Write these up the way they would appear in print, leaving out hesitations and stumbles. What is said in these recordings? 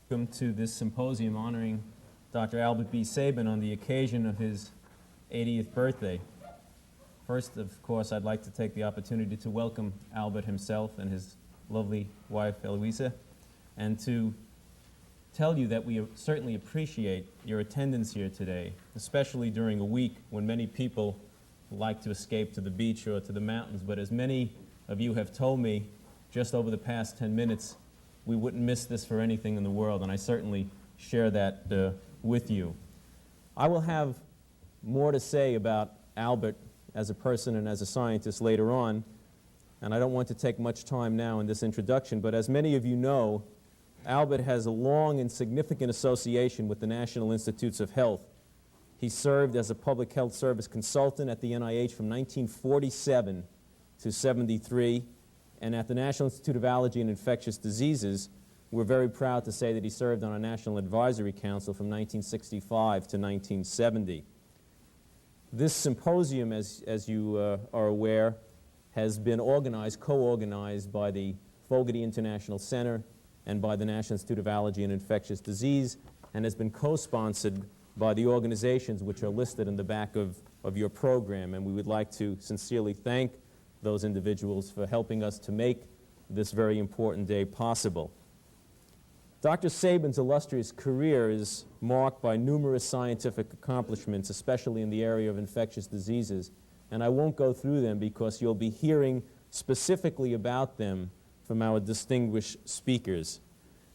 Welcome to this symposium honoring Dr. Albert B. Sabin on the occasion of his 80th birthday. First, of course, I'd like to take the opportunity to welcome Albert himself and his lovely wife, Eloisa, and to tell you that we certainly appreciate your attendance here today, especially during a week when many people like to escape to the beach or to the mountains. But as many of you have told me just over the past 10 minutes, we wouldn't miss this for anything in the world, and I certainly share that with you. I will have more to say about Albert as a person and as a scientist later on, and I don't want to take much time now in this introduction, but as many of you know, Albert has a long and significant association with the National Institutes of Health. He served as a public health service consultant at the NIH from 1947 to 73, and at the National Institute of Allergy and Infectious Diseases, we're very proud to say that he served on a National Advisory Council from 1965 to 1970. This symposium, as you are aware, has been organized, co-organized by the Fogarty International Center and by the National Institute of Allergy and Infectious Disease, and has been co-sponsored by the organizations which are listed in the back of your program. And we would like to sincerely thank those individuals for helping us to make this very important day possible. Dr. Sabin's illustrious career is marked by numerous scientific accomplishments, especially in the area of infectious diseases, and I won't go through them because you'll be hearing specifically about them from our distinguished speakers.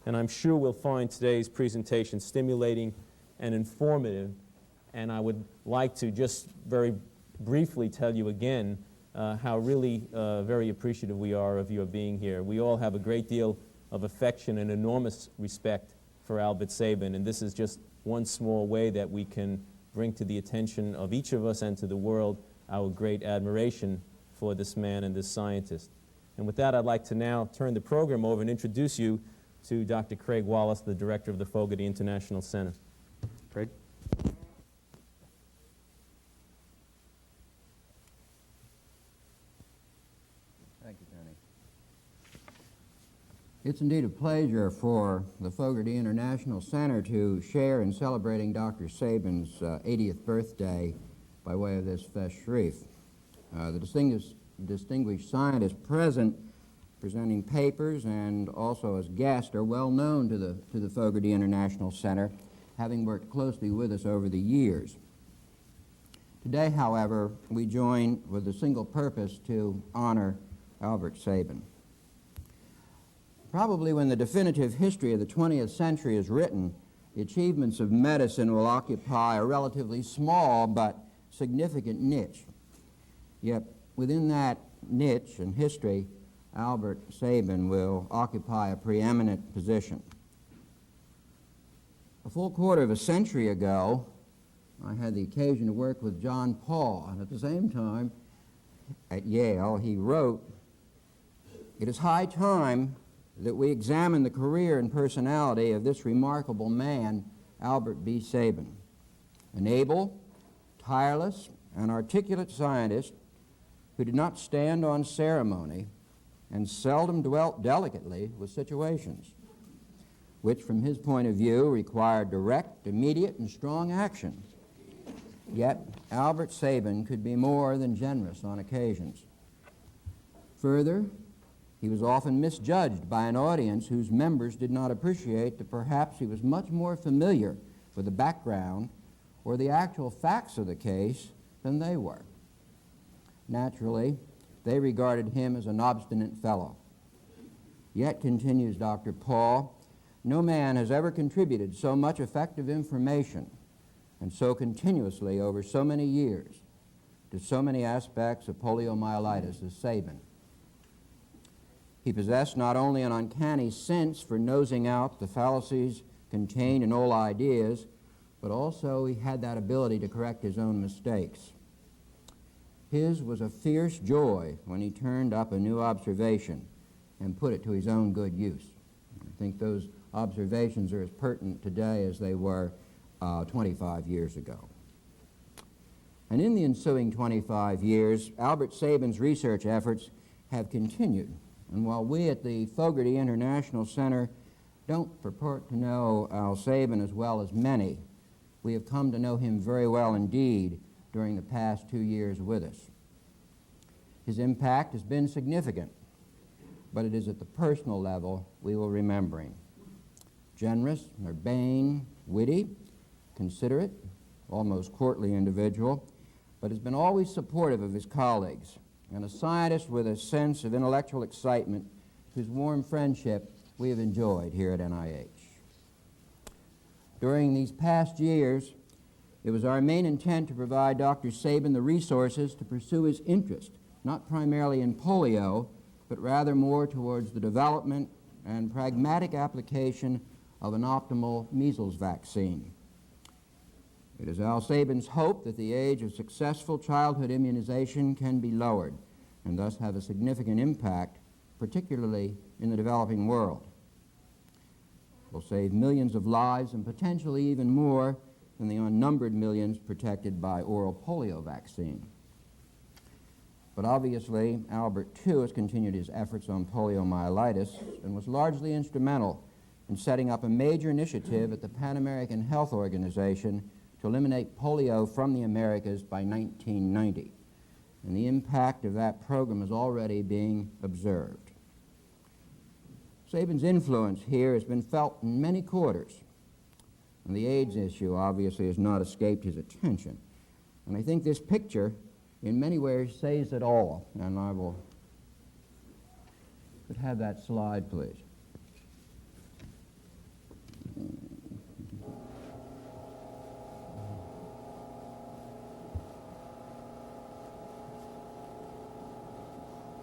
And I'm sure we'll find today's presentation stimulating and informative, and I would like to just very briefly tell you again how really very appreciative we are of your being here. We all have a great deal of affection and enormous respect for Albert Sabin, and this is just one small way that we can bring to the attention of each of us and to the world our great admiration for this man and this scientist. And with that, I'd like to now turn the program over and introduce you to Dr. Craig Wallace, the director of the Fogarty International Center. Craig? Thank you, Tony. It's indeed a pleasure for the Fogarty International Center to share in celebrating Dr. Sabin's 80th birthday by way of this fest shrif. The distinguished scientists present, presenting papers and also as guests, are well known to the Fogarty International Center, having worked closely with us over the years. Today, however, we join with the single purpose to honor Albert Sabin. Probably when the definitive history of the 20th century is written, the achievements of medicine will occupy a relatively small but significant niche. Yet within that niche and history, Albert Sabin will occupy a preeminent position. A full quarter of a century ago, I had the occasion to work with John Paul, and at the same time, at Yale, he wrote, "It is high time that we examine the career and personality of this remarkable man, Albert B. Sabin, an able, tireless, and articulate scientist who did not stand on ceremony and seldom dwelt delicately with situations, which from his point of view required direct, immediate, and strong action. Yet Albert Sabin could be more than generous on occasions. Further, he was often misjudged by an audience whose members did not appreciate that perhaps he was much more familiar with the background or the actual facts of the case than they were. Naturally, they regarded him as an obstinate fellow. Yet, continues Dr. Paul, no man has ever contributed so much effective information and so continuously over so many years to so many aspects of poliomyelitis as Sabin. He possessed not only an uncanny sense for nosing out the fallacies contained in old ideas, but also he had that ability to correct his own mistakes. His was a fierce joy when he turned up a new observation and put it to his own good use. I think those observations are as pertinent today as they were 25 years ago. And in the ensuing 25 years, Albert Sabin's research efforts have continued. And while we at the Fogarty International Center don't purport to know Al Sabin as well as many, we have come to know him very well indeed during the past 2 years with us. His impact has been significant, but it is at the personal level we will remember him. Generous, urbane, witty, considerate, almost courtly individual, but has been always supportive of his colleagues, and a scientist with a sense of intellectual excitement whose warm friendship we have enjoyed here at NIH. During these past years, it was our main intent to provide Dr. Sabin the resources to pursue his interest, not primarily in polio, but rather more towards the development and pragmatic application of an optimal measles vaccine. It is Al Sabin's hope that the age of successful childhood immunization can be lowered and thus have a significant impact, particularly in the developing world. It will save millions of lives and potentially even more than the unnumbered millions protected by oral polio vaccine. But obviously, Albert, too, has continued his efforts on poliomyelitis and was largely instrumental in setting up a major initiative at the Pan American Health Organization to eliminate polio from the Americas by 1990. And the impact of that program is already being observed. Sabin's influence here has been felt in many quarters, and the AIDS issue obviously has not escaped his attention. And I think this picture in many ways says it all, and I will could have that slide, please.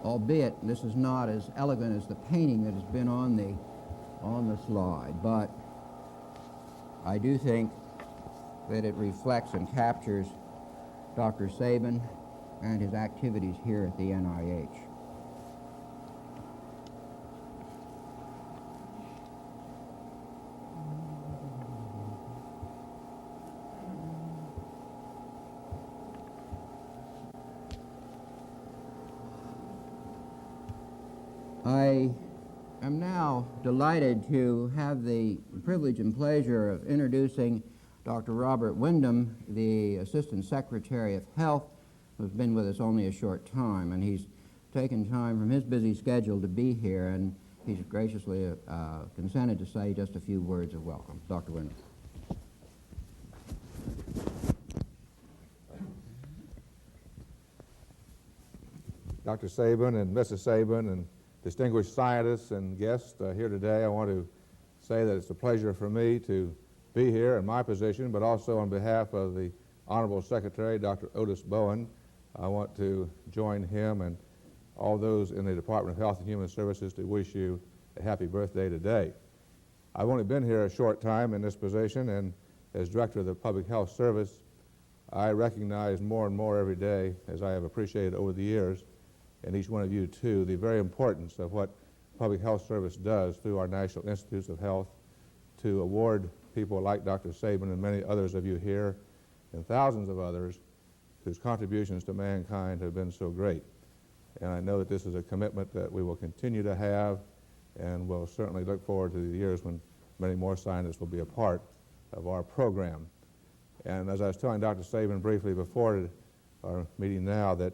Albeit this is not as elegant as the painting that has been on the slide, but I do think that it reflects and captures Dr. Sabin and his activities here at the NIH. I am now delighted to have the privilege and pleasure of introducing Dr. Robert Wyndham, the Assistant Secretary of Health, who's been with us only a short time, and he's taken time from his busy schedule to be here, and he's graciously consented to say just a few words of welcome. Dr. Wyndham. Dr. Sabin and Mrs. Sabin and distinguished scientists and guests here today, I want to say that it's a pleasure for me to be here in my position, but also on behalf of the Honorable Secretary, Dr. Otis Bowen. I want to join him and all those in the Department of Health and Human Services to wish you a happy birthday today. I've only been here a short time in this position, and as Director of the Public Health Service, I recognize more and more every day, as I have appreciated over the years, and each one of you too, the very importance of what Public Health Service does through our National Institutes of Health to award people like Dr. Sabin and many others of you here and thousands of others whose contributions to mankind have been so great. And I know that this is a commitment that we will continue to have, and we'll certainly look forward to the years when many more scientists will be a part of our program. And as I was telling Dr. Savin briefly before our meeting now, that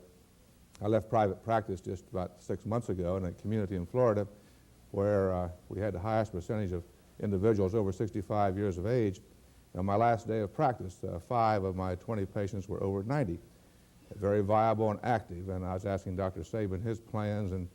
I left private practice just about 6 months ago in a community in Florida where we had the highest percentage of individuals over 65 years of age. On my last day of practice, 5 of my 20 patients were over 90, very viable and active. And I was asking Dr. Sabin his plans, and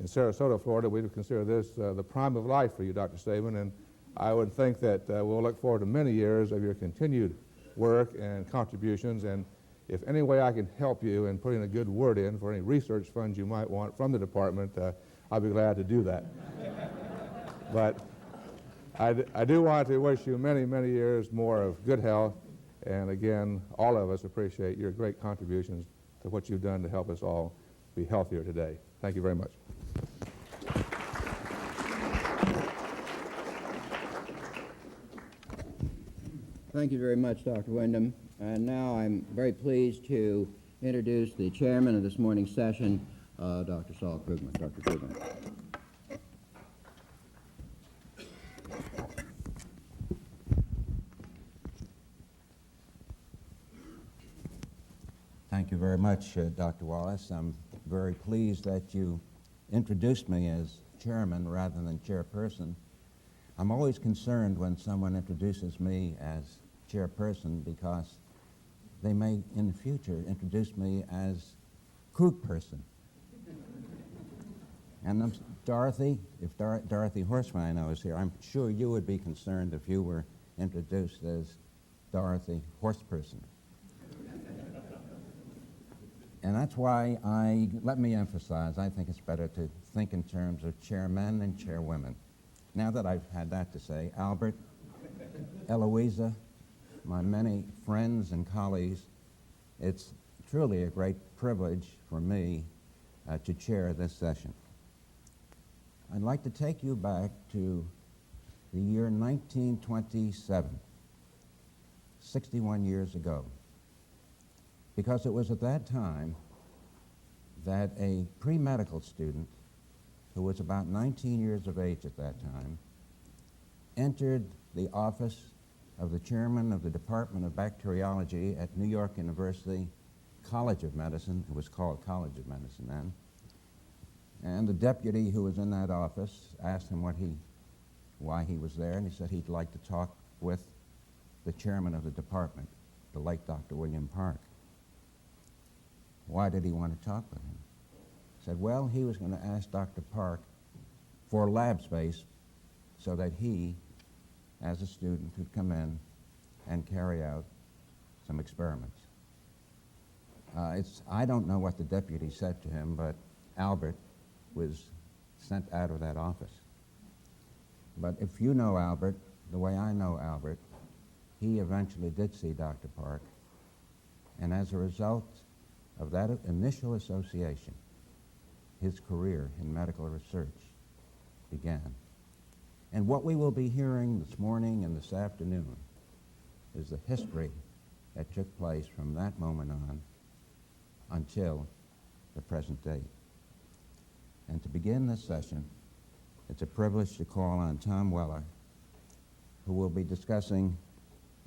in Sarasota, Florida, we would consider this the prime of life for you, Dr. Sabin, and I would think that we'll look forward to many years of your continued work and contributions, and if any way I can help you in putting a good word in for any research funds you might want from the department, I'll be glad to do that. But I do want to wish you many, many years more of good health, and again, all of us appreciate your great contributions to what you've done to help us all be healthier today. Thank you very much. Thank you very much, Dr. Wyndham. And now I'm very pleased to introduce the chairman of this morning's session, Dr. Saul Krugman. Dr. Krugman. Thank you very much, Dr. Wallace. I'm very pleased that you introduced me as chairman rather than chairperson. I'm always concerned when someone introduces me as chairperson because they may in the future introduce me as crook person. And Dorothy, if Dorothy Horseman I know is here, I'm sure you would be concerned if you were introduced as Dorothy Horseperson. And that's why let me emphasize, I think it's better to think in terms of chairmen and chairwomen. Now that I've had that to say, Albert, Eloisa, my many friends and colleagues, it's truly a great privilege for me to chair this session. I'd like to take you back to the year 1927, 61 years ago, because it was at that time that a pre-medical student who was about 19 years of age at that time entered the office of the chairman of the Department of Bacteriology at New York University College of Medicine. It was called College of Medicine then. And the deputy who was in that office asked him why he was there, and he said he'd like to talk with the chairman of the department, the late Dr. William Park. Why did he want to talk with him? He said, well, he was going to ask Dr. Park for lab space so that he, as a student, could come in and carry out some experiments. I don't know what the deputy said to him, but Albert was sent out of that office. But if you know Albert, the way I know Albert, he eventually did see Dr. Park, and as a result of that initial association, his career in medical research began. And what we will be hearing this morning and this afternoon is the history that took place from that moment on until the present day. And to begin this session, it's a privilege to call on Tom Weller, who will be discussing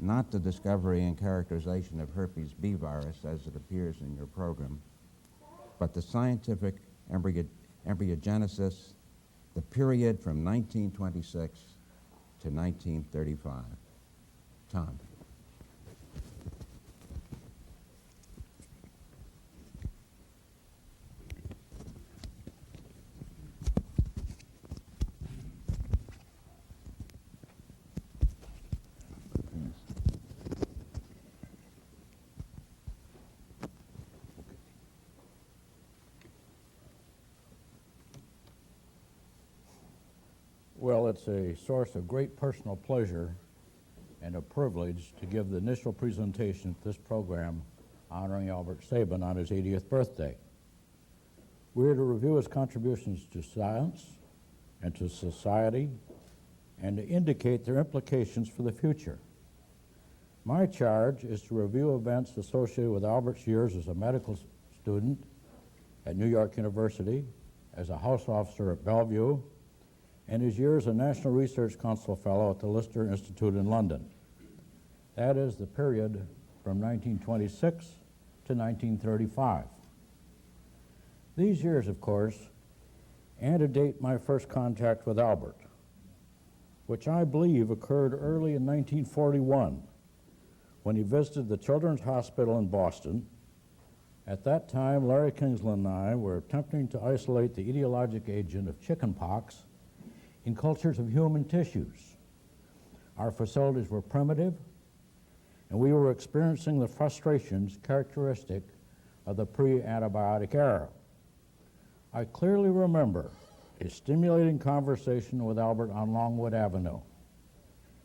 not the discovery and characterization of herpes B virus as it appears in your program, but the scientific embryogenesis, the period from 1926 to 1935. Tom. Well, it's a source of great personal pleasure and a privilege to give the initial presentation at this program honoring Albert Sabin on his 80th birthday. We're to review his contributions to science and to society and to indicate their implications for the future. My charge is to review events associated with Albert's years as a medical student at New York University, as a house officer at Bellevue, and his years as a National Research Council Fellow at the Lister Institute in London. That is the period from 1926 to 1935. These years, of course, antedate my first contact with Albert, which I believe occurred early in 1941 when he visited the Children's Hospital in Boston. At that time, Larry Kingsley and I were attempting to isolate the etiologic agent of chickenpox in cultures of human tissues. Our facilities were primitive, and we were experiencing the frustrations characteristic of the pre-antibiotic era. I clearly remember a stimulating conversation with Albert on Longwood Avenue.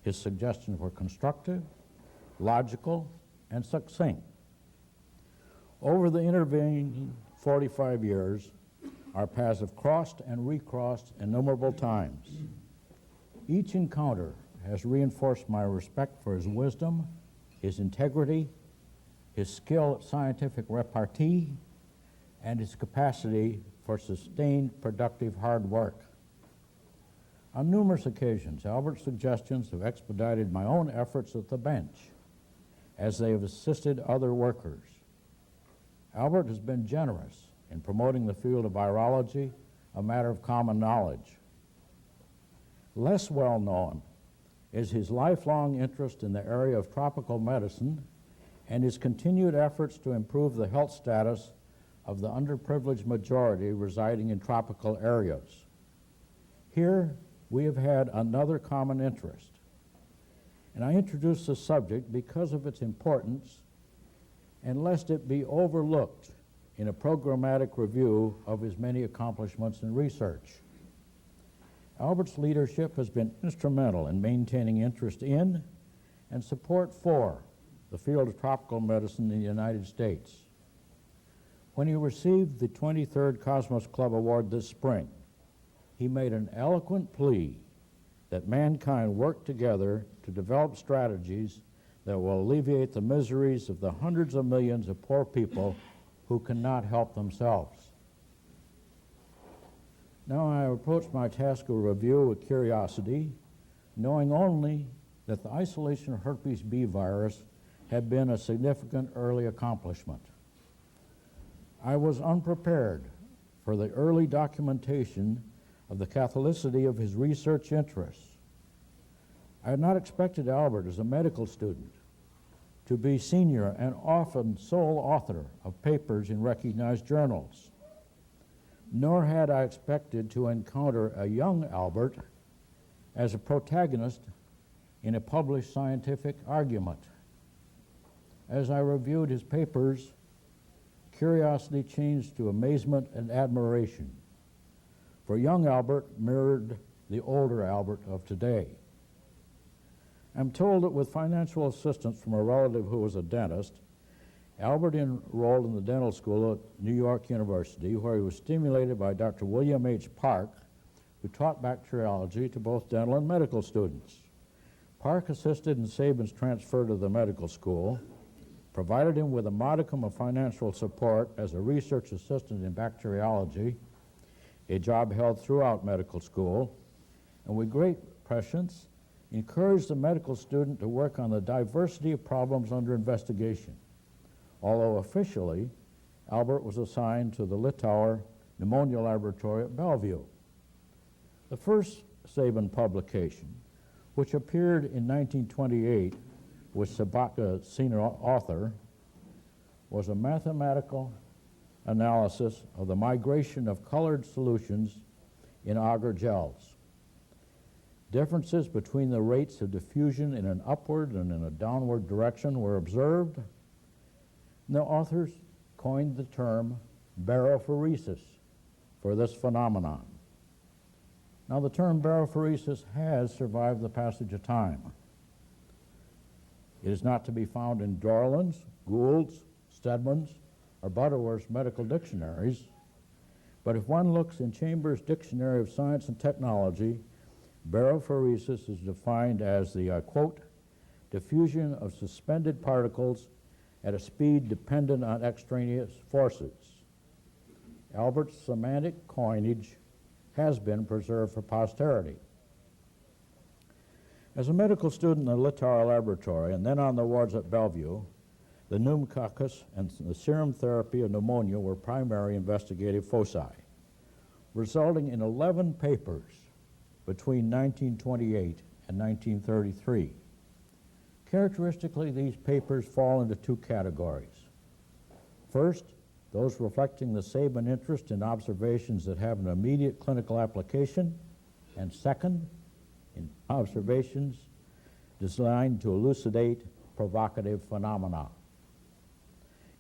His suggestions were constructive, logical, and succinct. Over the intervening 45 years, our paths have crossed and recrossed innumerable times. Each encounter has reinforced my respect for his wisdom, his integrity, his skill at scientific repartee, and his capacity for sustained, productive hard work. On numerous occasions, Albert's suggestions have expedited my own efforts at the bench, as they have assisted other workers. Albert has been generous in promoting the field of virology, a matter of common knowledge. Less well known is his lifelong interest in the area of tropical medicine and his continued efforts to improve the health status of the underprivileged majority residing in tropical areas. Here, we have had another common interest, and I introduce the subject because of its importance and lest it be overlooked in a programmatic review of his many accomplishments in research. Albert's leadership has been instrumental in maintaining interest in and support for the field of tropical medicine in the United States. When he received the 23rd Cosmos Club Award this spring, he made an eloquent plea that mankind work together to develop strategies that will alleviate the miseries of the hundreds of millions of poor people who cannot help themselves. Now I approach my task of review with curiosity, knowing only that the isolation of herpes B virus had been a significant early accomplishment. I was unprepared for the early documentation of the catholicity of his research interests. I had not expected Albert, as a medical student, to be senior and often sole author of papers in recognized journals. Nor had I expected to encounter a young Albert as a protagonist in a published scientific argument. As I reviewed his papers, curiosity changed to amazement and admiration, for young Albert mirrored the older Albert of today. I'm told that with financial assistance from a relative who was a dentist, Albert enrolled in the dental school at New York University, where he was stimulated by Dr. William H. Park, who taught bacteriology to both dental and medical students. Park assisted in Sabin's transfer to the medical school, provided him with a modicum of financial support as a research assistant in bacteriology, a job held throughout medical school, and with great prescience, encouraged the medical student to work on the diversity of problems under investigation. Although officially, Albert was assigned to the Littauer Pneumonia Laboratory at Bellevue. The first Sabin publication, which appeared in 1928 with Sabaka senior author, was a mathematical analysis of the migration of colored solutions in agar gels. Differences between the rates of diffusion in an upward and in a downward direction were observed. And the authors coined the term barophoresis for this phenomenon. Now, the term barophoresis has survived the passage of time. It is not to be found in Dorland's, Gould's, Stedman's, or Butterworth's medical dictionaries, but if one looks in Chambers' Dictionary of Science and Technology, barophoresis is defined as the, quote, diffusion of suspended particles at a speed dependent on extraneous forces. Albert's semantic coinage has been preserved for posterity. As a medical student in the Littauer laboratory and then on the wards at Bellevue, the pneumococcus and the serum therapy of pneumonia were primary investigative foci, resulting in 11 papers between 1928 and 1933. Characteristically, these papers fall into two categories. First, those reflecting the Sabin interest in observations that have an immediate clinical application, and second, in observations designed to elucidate provocative phenomena.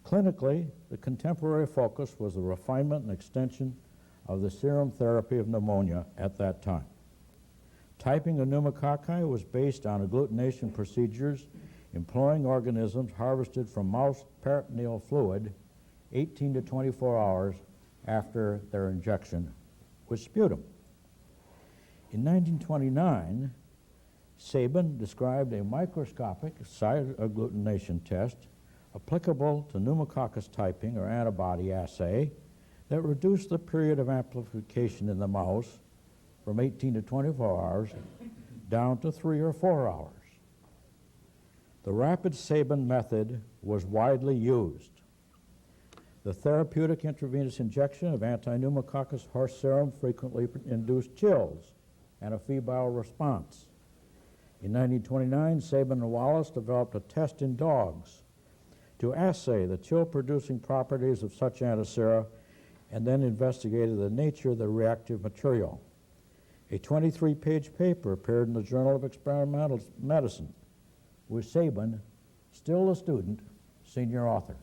Clinically, the contemporary focus was the refinement and extension of the serum therapy of pneumonia at that time. Typing of pneumococci was based on agglutination procedures employing organisms harvested from mouse peritoneal fluid 18 to 24 hours after their injection with sputum. In 1929, Sabin described a microscopic site agglutination test applicable to pneumococcus typing or antibody assay that reduced the period of amplification in the mouse from 18 to 24 hours down to 3 or 4 hours. The rapid Sabin method was widely used. The therapeutic intravenous injection of antipneumococcus horse serum frequently induced chills and a febrile response. In 1929, Sabin and Wallace developed a test in dogs to assay the chill-producing properties of such antisera and then investigated the nature of the reactive material. A 23-page paper appeared in the Journal of Experimental Medicine, with Sabin, still a student, senior author.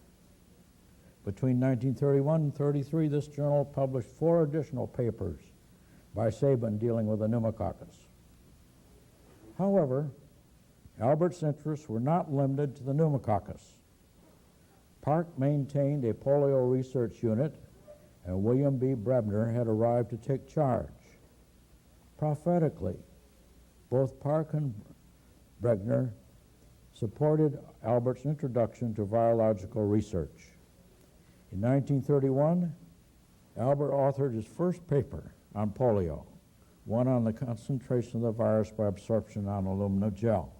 Between 1931 and 33, this journal published 4 additional papers by Sabin dealing with the pneumococcus. However, Albert's interests were not limited to the pneumococcus. Park maintained a polio research unit, and William B. Brebner had arrived to take charge. Prophetically, both Park and Brebner supported Albert's introduction to virological research. In 1931, Albert authored his first paper on polio, one on the concentration of the virus by absorption on aluminum gel,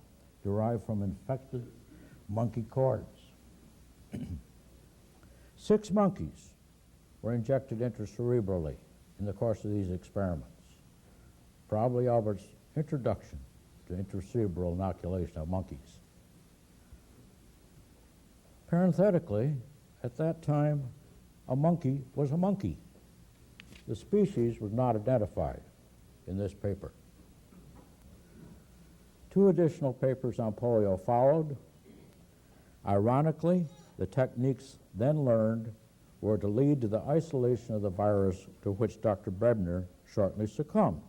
derived from infected monkey cords. 6 monkeys were injected intracerebrally in the course of these experiments, probably Albert's introduction to intracerebral inoculation of monkeys. Parenthetically, at that time, a monkey was a monkey. The species was not identified in this paper. 2 additional papers on polio followed. Ironically, the techniques then learned were to lead to the isolation of the virus, to which Dr. Brebner shortly succumbed.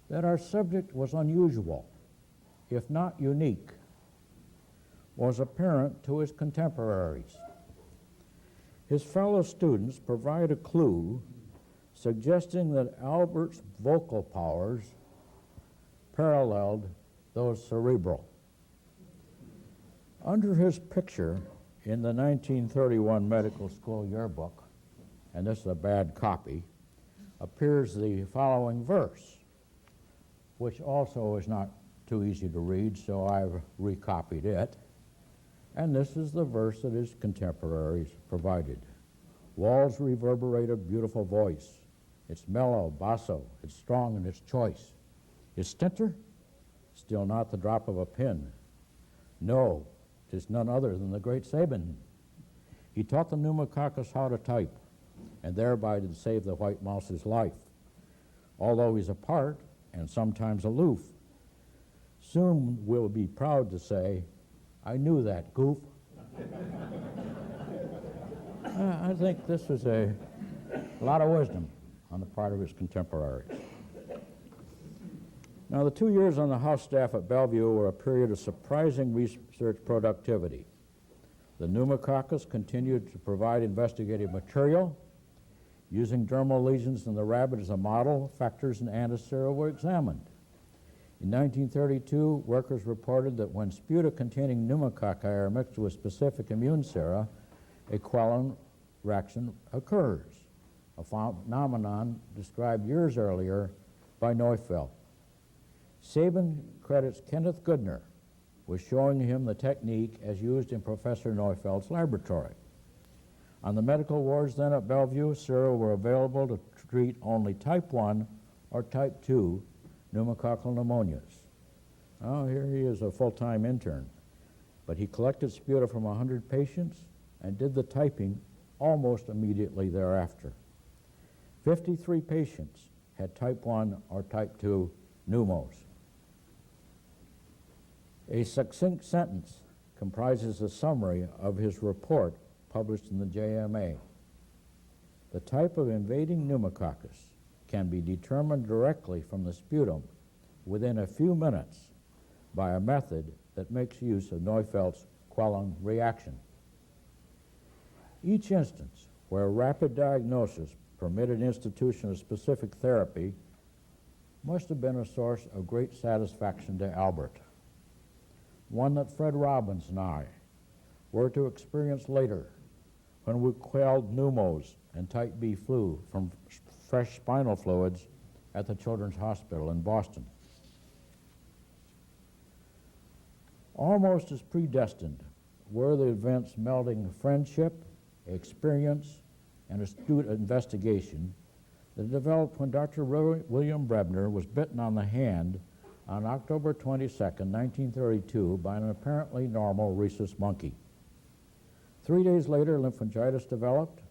That our subject was unusual, if not unique, was apparent to his contemporaries. His fellow students provide a clue suggesting that Albert's vocal powers paralleled those cerebral. Under his picture in the 1931 medical school yearbook, and this is a bad copy, appears the following verse, which also is not too easy to read, so I've recopied it. And this is the verse that his contemporaries provided. Walls reverberate a beautiful voice. It's mellow, basso, it's strong in its choice. Is stentor? Still not the drop of a pin. No, 'tis none other than the great Sabin. He taught the pneumococcus how to type, and thereby did save the white mouse's life. Although he's apart and sometimes aloof, soon we'll be proud to say, I knew that, goof. I think this was a lot of wisdom on the part of his contemporaries. Now, the 2 years on the House staff at Bellevue were a period of surprising research productivity. The pneumococcus continued to provide investigative material. Using dermal lesions in the rabbit as a model, factors and antisera were examined. In 1932, workers reported that when sputa containing pneumococci are mixed with specific immune sera, a Quellen reaction occurs, a phenomenon described years earlier by Neufeld. Sabin credits Kenneth Goodner with showing him the technique as used in Professor Neufeld's laboratory. On the medical wards then at Bellevue, sera were available to treat only type 1 or type 2 pneumococcal pneumonias. Oh, here he is, a full-time intern. But he collected sputa from 100 patients and did the typing almost immediately thereafter. 53 patients had type 1 or type 2 pneumos. A succinct sentence comprises a summary of his report published in the JMA. The type of invading pneumococcus can be determined directly from the sputum within a few minutes by a method that makes use of Neufeld's Quellen reaction. Each instance where rapid diagnosis permitted institution of specific therapy must have been a source of great satisfaction to Albert, one that Fred Robbins and I were to experience later when we quelled pneumos and type B flu from fresh spinal fluids at the Children's Hospital in Boston. Almost as predestined were the events melding friendship experience, and astute investigation that developed when Dr. William Brebner was bitten on the hand on October 22, 1932, by an apparently normal rhesus monkey. 3 days later, lymphangitis developed,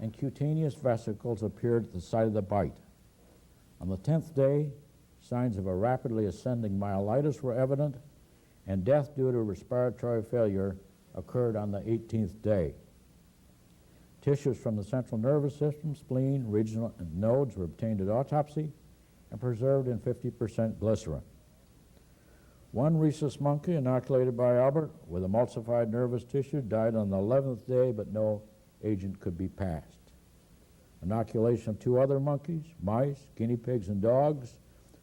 and cutaneous vesicles appeared at the site of the bite. On the 10th day, signs of a rapidly ascending myelitis were evident, and death due to respiratory failure occurred on the 18th day. Tissues from the central nervous system, spleen, regional nodes were obtained at autopsy and preserved in 50% glycerin. One rhesus monkey inoculated by Albert with emulsified nervous tissue died on the 11th day, but no agent could be passed. Inoculation of 2 other monkeys, mice, guinea pigs, and dogs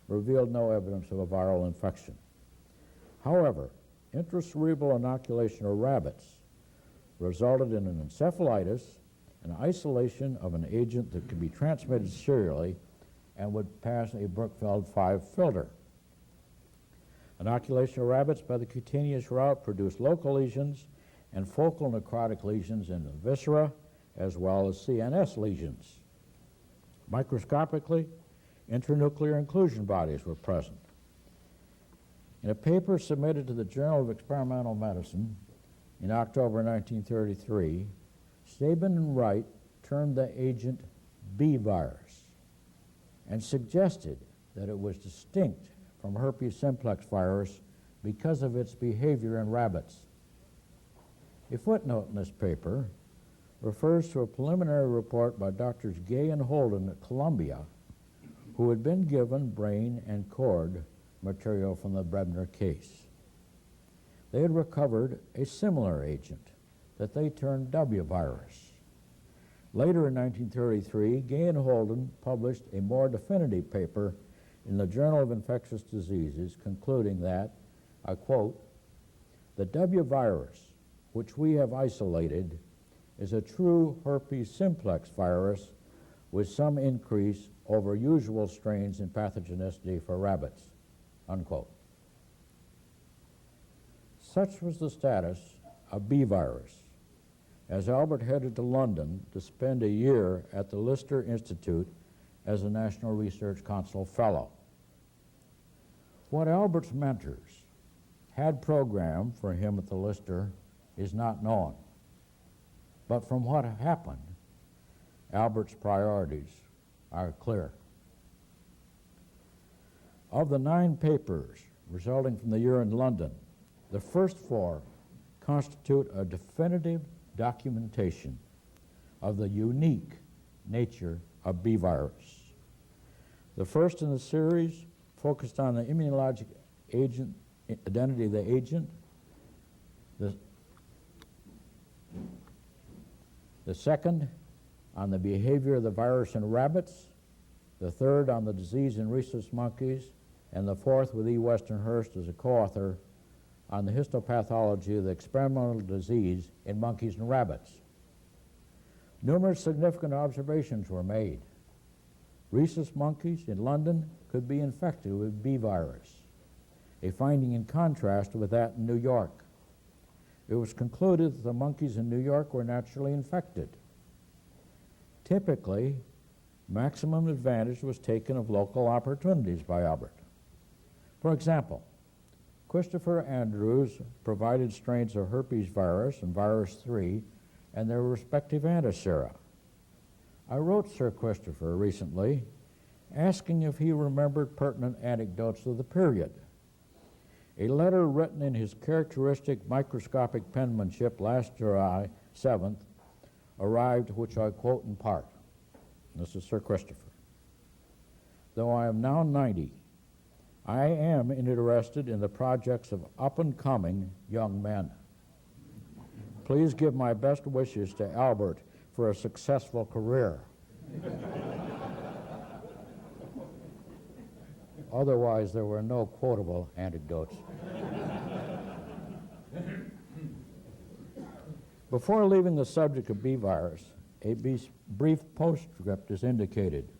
revealed no evidence of a viral infection. However, intracerebral inoculation of rabbits resulted in an encephalitis and isolation of an agent that could be transmitted serially and would pass a Berkefeld 5 filter. Inoculation of rabbits by the cutaneous route produced local lesions and focal necrotic lesions in the viscera, as well as CNS lesions. Microscopically, intranuclear inclusion bodies were present. In a paper submitted to the Journal of Experimental Medicine in October 1933, Sabin and Wright termed the agent B virus and suggested that it was distinct from herpes simplex virus because of its behavior in rabbits. A footnote in this paper refers to a preliminary report by Drs. Gay and Holden at Columbia, who had been given brain and cord material from the Brebner case. They had recovered a similar agent that they termed W virus. Later in 1933, Gay and Holden published a more definitive paper in the Journal of Infectious Diseases, concluding that, I quote, "The W virus, which we have isolated, is a true herpes simplex virus with some increase over usual strains in pathogenicity for rabbits," unquote. Such was the status of B virus as Albert headed to London to spend a year at the Lister Institute as a National Research Council Fellow. What Albert's mentors had programmed for him at the Lister is not known. But from what happened, Albert's priorities are clear. Of the 9 papers resulting from the year in London, the first 4 constitute a definitive documentation of the unique nature of B virus. The first in the series focused on the immunologic agent, identity of the agent. The second on the behavior of the virus in rabbits, the third on the disease in rhesus monkeys, and the fourth, with E. Westenhurst as a co-author, on the histopathology of the experimental disease in monkeys and rabbits. Numerous significant observations were made. Rhesus monkeys in London could be infected with B virus, a finding in contrast with that in New York. It was concluded that the monkeys in New York were naturally infected. Typically, maximum advantage was taken of local opportunities by Albert. For example, Christopher Andrews provided strains of herpes virus and virus 3 and their respective antisera. I wrote Sir Christopher recently asking if he remembered pertinent anecdotes of the period. A letter written in his characteristic microscopic penmanship last July 7th arrived, which I quote in part. This is Sir Christopher. "Though I am now 90, I am interested in the projects of up-and-coming young men. Please give my best wishes to Albert for a successful career." Otherwise, there were no quotable anecdotes. Before leaving the subject of B virus, a brief postscript is indicated.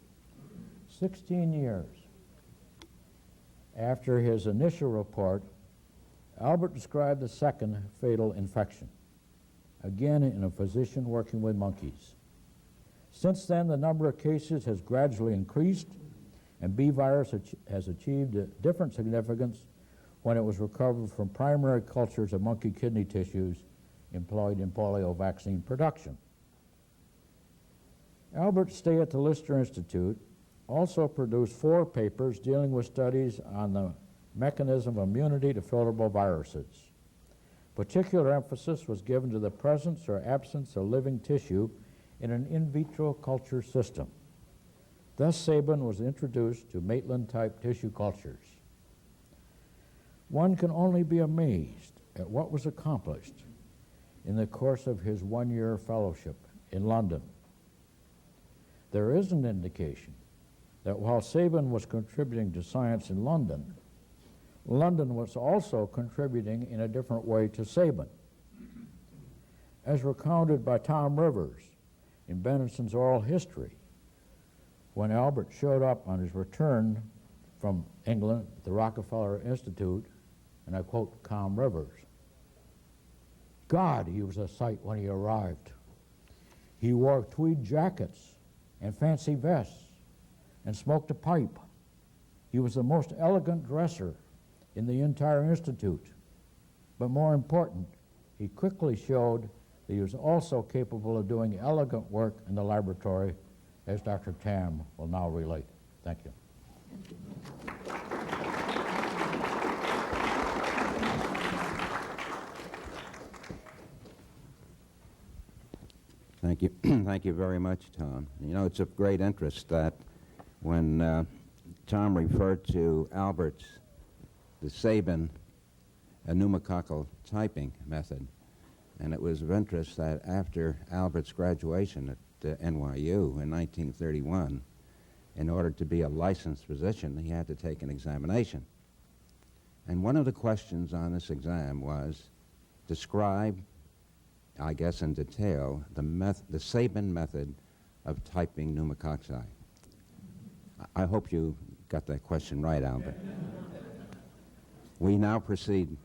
16 years after his initial report, Albert described the second fatal infection. again in a physician working with monkeys. Since then, the number of cases has gradually increased, and B virus has achieved a different significance when it was recovered from primary cultures of monkey kidney tissues employed in polio vaccine production. Albert's stay at the Lister Institute also produced 4 papers dealing with studies on the mechanism of immunity to filterable viruses. Particular emphasis was given to the presence or absence of living tissue in an in vitro culture system. Thus, Sabin was introduced to Maitland-type tissue cultures. One can only be amazed at what was accomplished in the course of his one-year fellowship in London. There is an indication that while Sabin was contributing to science in London, London was also contributing in a different way to Sabin. As recounted by Tom Rivers in Bennenson's Oral History, when Albert showed up on his return from England at the Rockefeller Institute, and I quote Tom Rivers, "God, he was a sight when he arrived. He wore tweed jackets and fancy vests and smoked a pipe. He was the most elegant dresser in the entire institute. But more important, he quickly showed that he was also capable of doing elegant work in the laboratory, as Dr. Tam will now relate." Thank you. Thank you. Thank you very much, Tom. You know, it's of great interest that when Tom referred to Albert's, the Sabin pneumococcal typing method, and it was of interest that after Albert's graduation at NYU in 1931, in order to be a licensed physician, he had to take an examination. And one of the questions on this exam was, describe, I guess in detail, the Sabin method of typing pneumococci. I hope you got that question right, Albert. We now proceed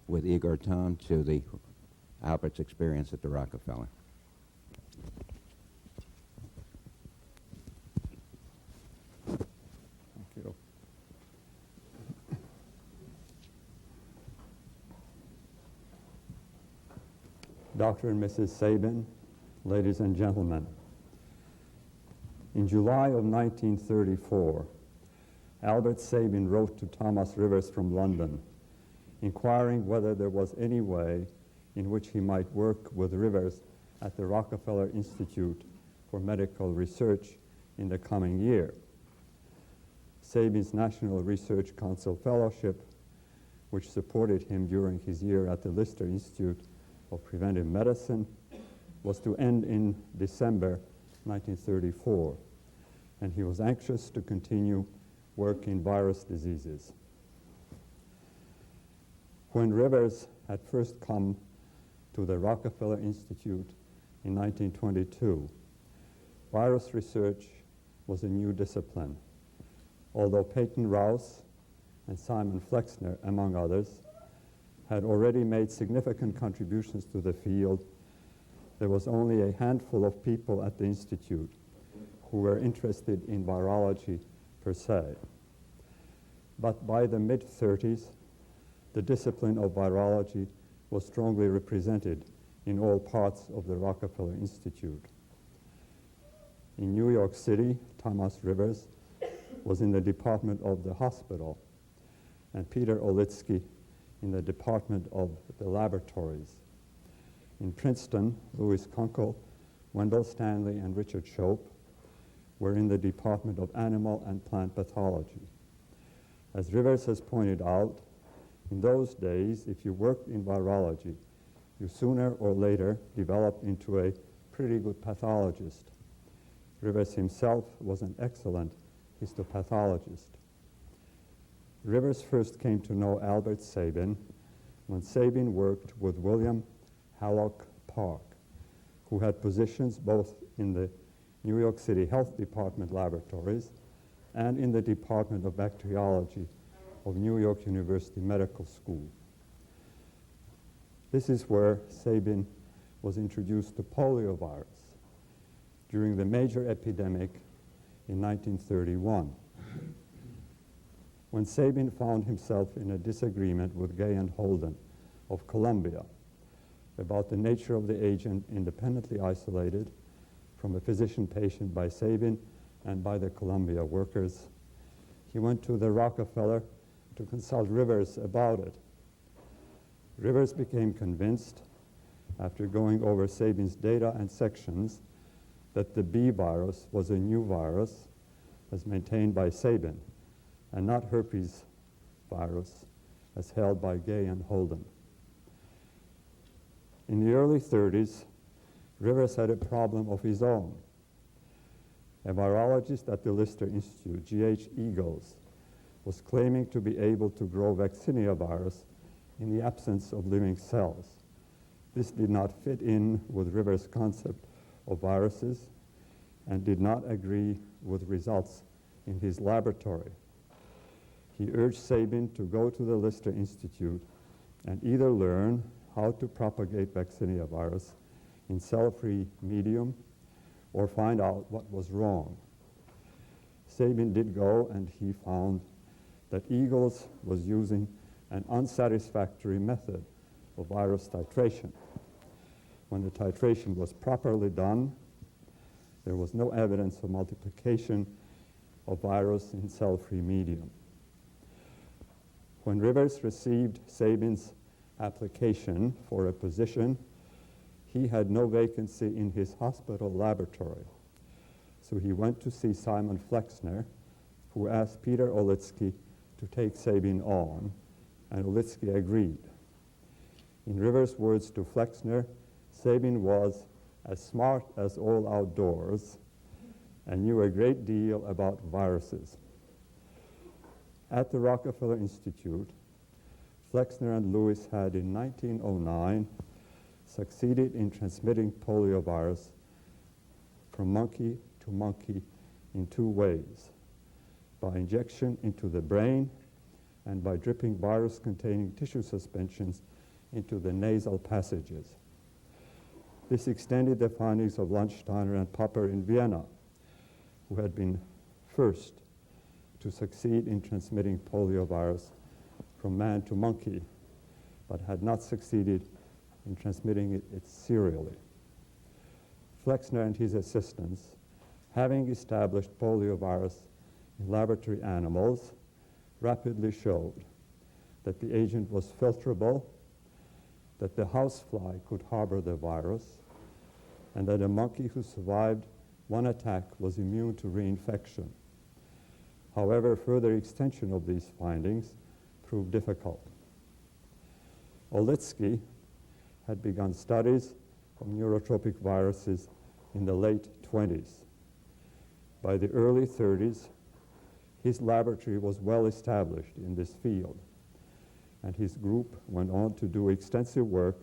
with Igor Tom to Albert's experience at the Rockefeller. Thank you. Dr. and Mrs. Sabin, ladies and gentlemen. In July of 1934, Albert Sabin wrote to Thomas Rivers from London, inquiring whether there was any way in which he might work with Rivers at the Rockefeller Institute for Medical Research in the coming year. Sabin's National Research Council Fellowship, which supported him during his year at the Lister Institute of Preventive Medicine, was to end in December 1934, and he was anxious to continue work in virus diseases. When Rivers had first come to the Rockefeller Institute in 1922, virus research was a new discipline. Although Peyton Rouse and Simon Flexner, among others, had already made significant contributions to the field, there was only a handful of people at the Institute who were interested in virology per se. But by the mid-30s, the discipline of virology was strongly represented in all parts of the Rockefeller Institute. In New York City, Thomas Rivers was in the department of the hospital, and Peter Olitsky in the department of the laboratories. In Princeton, Louis Kunkel, Wendell Stanley, and Richard Shope were in the department of animal and plant pathology. As Rivers has pointed out, in those days, if you worked in virology, you sooner or later developed into a pretty good pathologist. Rivers himself was an excellent histopathologist. Rivers first came to know Albert Sabin when Sabin worked with William Hallock Park, who had positions both in the New York City Health Department laboratories and in the Department of Bacteriology of New York University Medical School. This is where Sabin was introduced to poliovirus during the major epidemic in 1931, when Sabin found himself in a disagreement with Gay and Holden of Columbia about the nature of the agent independently isolated from a physician-patient by Sabin and by the Columbia workers. He went to the Rockefeller to consult Rivers about it. Rivers became convinced, after going over Sabin's data and sections, that the B virus was a new virus as maintained by Sabin, and not herpes virus as held by Gay and Holden. In the early 30s, Rivers had a problem of his own. A virologist at the Lister Institute, G.H. Eagles, was claiming to be able to grow vaccinia virus in the absence of living cells. This did not fit in with Rivers' concept of viruses and did not agree with results in his laboratory. He urged Sabin to go to the Lister Institute and either learn how to propagate vaccinia virus in cell-free medium or find out what was wrong. Sabin did go, and he found that Eagles was using an unsatisfactory method of virus titration. When the titration was properly done, there was no evidence of multiplication of virus in cell-free medium. When Rivers received Sabin's application for a position, he had no vacancy in his hospital laboratory. So he went to see Simon Flexner, who asked Peter Olitsky to take Sabin on, and Olitsky agreed. In Rivers' words to Flexner, Sabin was as smart as all outdoors and knew a great deal about viruses. At the Rockefeller Institute, Flexner and Lewis had in 1909 succeeded in transmitting poliovirus from monkey to monkey in two ways: by injection into the brain and by dripping virus-containing tissue suspensions into the nasal passages. This extended the findings of Landsteiner and Popper in Vienna, who had been first to succeed in transmitting poliovirus from man to monkey, but had not succeeded in transmitting it serially. Flexner and his assistants, having established poliovirus in laboratory animals, rapidly showed that the agent was filterable, that the housefly could harbor the virus, and that a monkey who survived one attack was immune to reinfection. However, further extension of these findings proved difficult. Olitsky had begun studies of neurotropic viruses in the late 20s. By the early 30s, his laboratory was well established in this field, and his group went on to do extensive work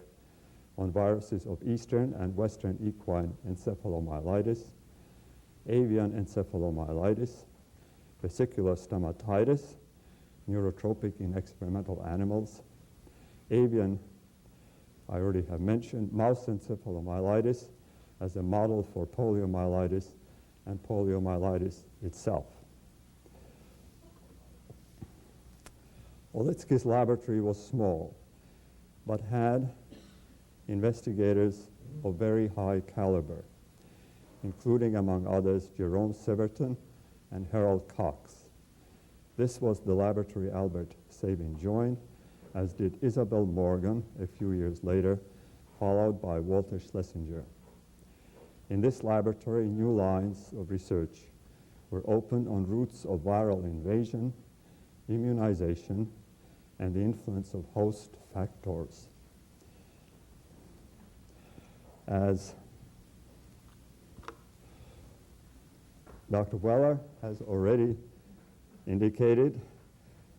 on viruses of eastern and western equine encephalomyelitis, avian encephalomyelitis, vesicular stomatitis, neurotropic in experimental animals, avian, I already have mentioned, mouse encephalomyelitis as a model for poliomyelitis, and poliomyelitis itself. Olitsky's laboratory was small, but had investigators of very high caliber, including, among others, Jerome Siverton and Harold Cox. This was the laboratory Albert Sabin joined, as did Isabel Morgan a few years later, followed by Walter Schlesinger. In this laboratory, new lines of research were opened on routes of viral invasion, immunization, and the influence of host factors. As Dr. Weller has already indicated,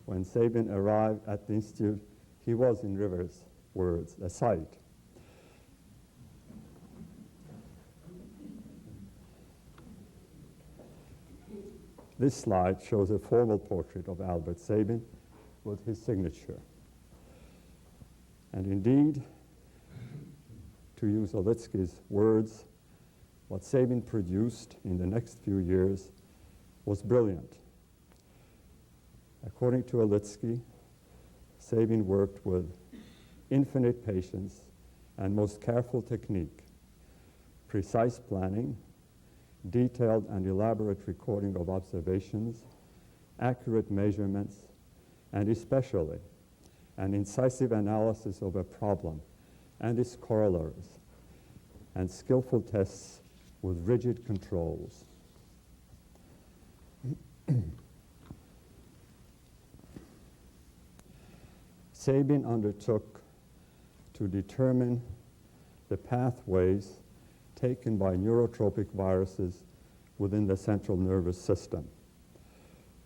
when Sabin arrived at the Institute, he was, in Rivers' words, a sight. This slide shows a formal portrait of Albert Sabin with his signature. And indeed, to use Olitsky's words, what Savin produced in the next few years was brilliant. According to Olitsky, Savin worked with infinite patience and most careful technique, precise planning, detailed and elaborate recording of observations, accurate measurements, and especially an incisive analysis of a problem and its corollaries, and skillful tests with rigid controls. Savin undertook to determine the pathways taken by neurotropic viruses within the central nervous system.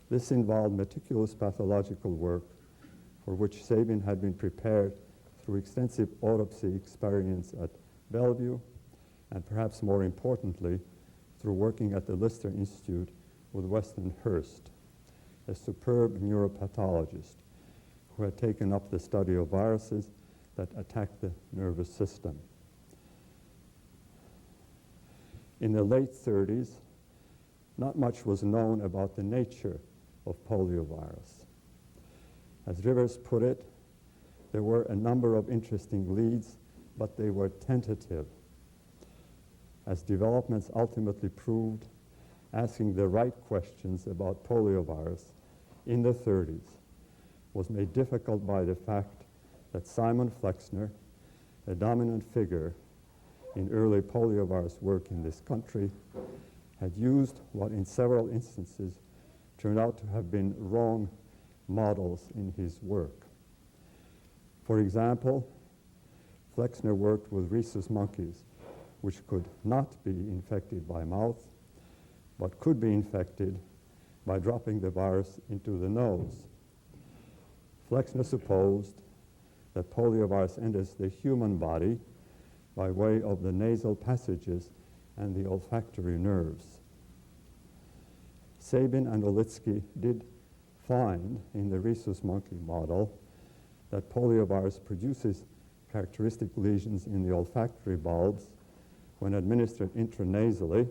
This involved meticulous pathological work for which Savin had been prepared through extensive autopsy experience at Bellevue, and perhaps more importantly, through working at the Lister Institute with Weston Hurst, a superb neuropathologist who had taken up the study of viruses that attack the nervous system. In the late 30s, not much was known about the nature of poliovirus. As Rivers put it, there were a number of interesting leads, but they were tentative. As developments ultimately proved, asking the right questions about poliovirus in the 30s was made difficult by the fact that Simon Flexner, a dominant figure in early poliovirus work in this country, had used what in several instances turned out to have been wrong models in his work. For example, Flexner worked with rhesus monkeys, which could not be infected by mouth, but could be infected by dropping the virus into the nose. Flexner supposed that poliovirus enters the human body by way of the nasal passages and the olfactory nerves. Sabin and Olitsky did find in the rhesus monkey model that poliovirus produces characteristic lesions in the olfactory bulbs when administered intranasally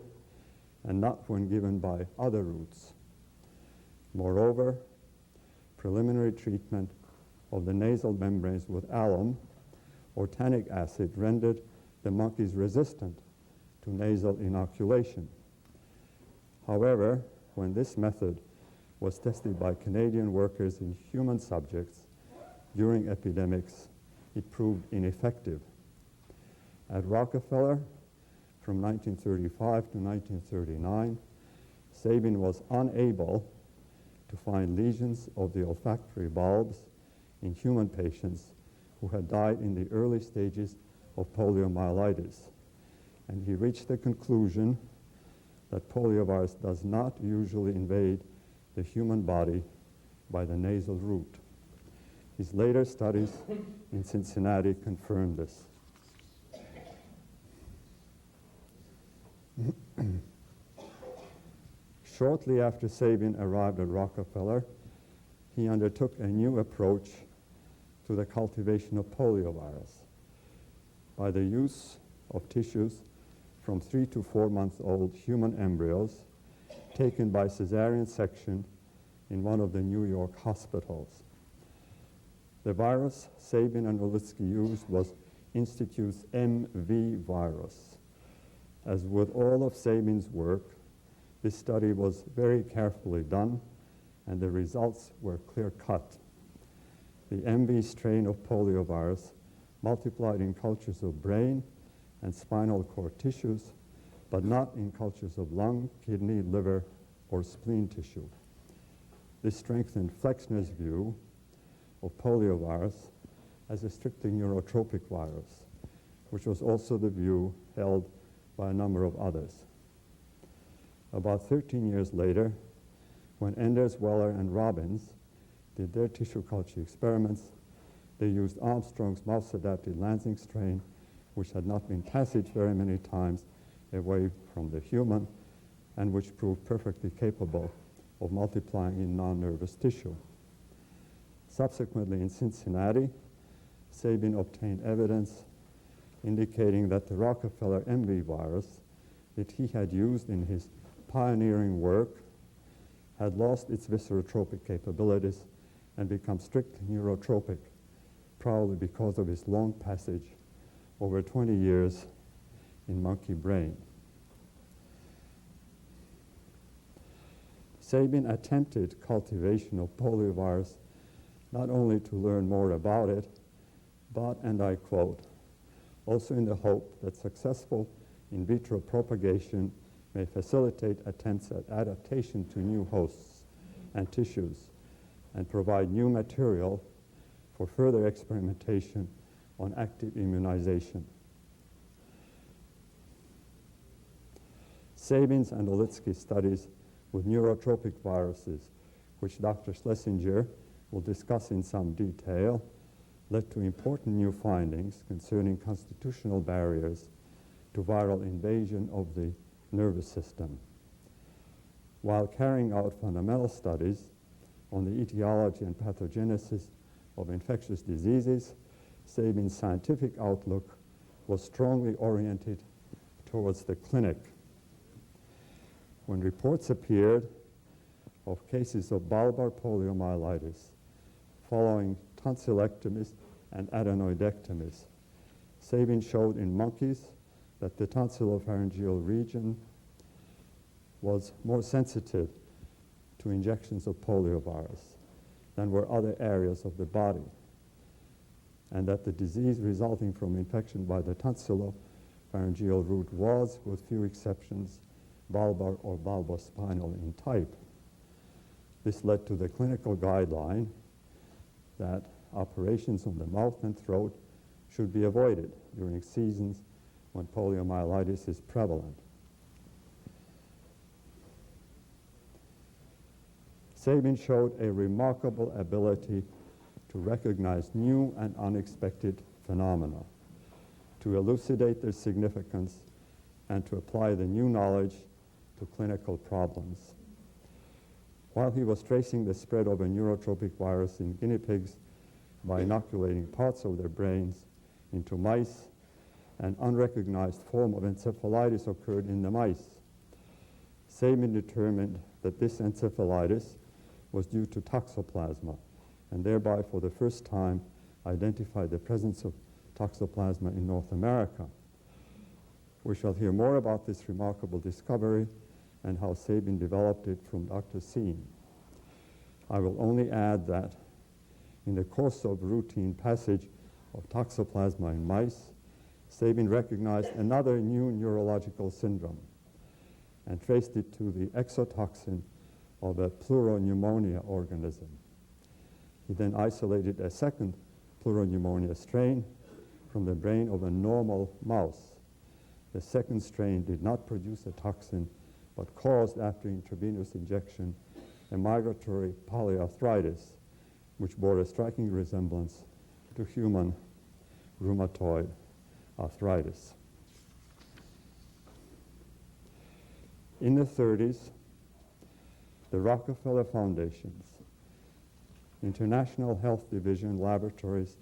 and not when given by other routes. Moreover, preliminary treatment of the nasal membranes with alum or tannic acid rendered the monkeys resistant to nasal inoculation. However, when this method was tested by Canadian workers in human subjects during epidemics, it proved ineffective. At Rockefeller, from 1935 to 1939, Sabin was unable to find lesions of the olfactory bulbs in human patients who had died in the early stages of poliomyelitis. And he reached the conclusion that poliovirus does not usually invade the human body by the nasal route. His later studies in Cincinnati confirmed this. Shortly after Sabin arrived at Rockefeller, he undertook a new approach to the cultivation of poliovirus by the use of tissues from 3 to 4 months old human embryos taken by cesarean section in one of the New York hospitals. The virus Sabin and Olitsky used was Institute's MV virus. As with all of Sabin's work, this study was very carefully done, and the results were clear-cut. The MV strain of poliovirus multiplied in cultures of brain and spinal cord tissues, but not in cultures of lung, kidney, liver, or spleen tissue. This strengthened Flexner's view of poliovirus as a strictly neurotropic virus, which was also the view held by a number of others. About 13 years later, when Enders, Weller, and Robbins did their tissue culture experiments, they used Armstrong's mouse-adapted Lansing strain, which had not been passaged very many times away from the human, and which proved perfectly capable of multiplying in non-nervous tissue. Subsequently, in Cincinnati, Sabin obtained evidence indicating that the Rockefeller MV virus that he had used in his pioneering work had lost its viscerotropic capabilities and become strictly neurotropic, probably because of its long passage over 20 years in monkey brain. Sabin attempted cultivation of poliovirus not only to learn more about it, but, and I quote, also in the hope that successful in vitro propagation may facilitate attempts at adaptation to new hosts and tissues and provide new material for further experimentation on active immunization. Sabin's and Olitsky's studies with neurotropic viruses, which Dr. Schlesinger will discuss in some detail, led to important new findings concerning constitutional barriers to viral invasion of the nervous system. While carrying out fundamental studies on the etiology and pathogenesis of infectious diseases, Sabin's scientific outlook was strongly oriented towards the clinic. When reports appeared of cases of bulbar poliomyelitis following tonsillectomies and adenoidectomies, Savin showed in monkeys that the tonsillopharyngeal region was more sensitive to injections of poliovirus than were other areas of the body, and that the disease resulting from infection by the tonsillopharyngeal root was, with few exceptions, bulbar or bulbospinal in type. This led to the clinical guideline that operations on the mouth and throat should be avoided during seasons when poliomyelitis is prevalent. Savin showed a remarkable ability to recognize new and unexpected phenomena, to elucidate their significance, and to apply the new knowledge to clinical problems. While he was tracing the spread of a neurotropic virus in guinea pigs by inoculating parts of their brains into mice, an unrecognized form of encephalitis occurred in the mice. Savin determined that this encephalitis was due to toxoplasma, and thereby for the first time identified the presence of toxoplasma in North America. We shall hear more about this remarkable discovery and how Sabin developed it from Dr. Seen. I will only add that in the course of routine passage of toxoplasma in mice, Sabin recognized another new neurological syndrome and traced it to the exotoxin of a pleuropneumonia organism. He then isolated a second pleuropneumonia strain from the brain of a normal mouse. The second strain did not produce a toxin, but caused, after intravenous injection, a migratory polyarthritis, which bore a striking resemblance to human rheumatoid arthritis. In the 30s, the Rockefeller Foundation's International Health Division laboratories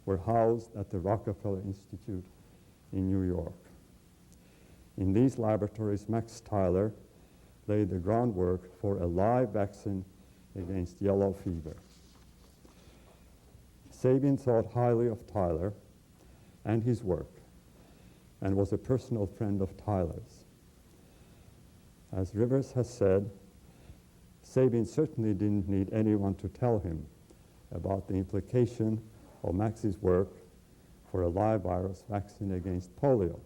were housed at the Rockefeller Institute in New York. In these laboratories, Max Tyler laid the groundwork for a live vaccine against yellow fever. Savin thought highly of Tyler and his work, and was a personal friend of Tyler's. As Rivers has said, Savin certainly didn't need anyone to tell him about the implication of Max's work for a live virus vaccine against polio.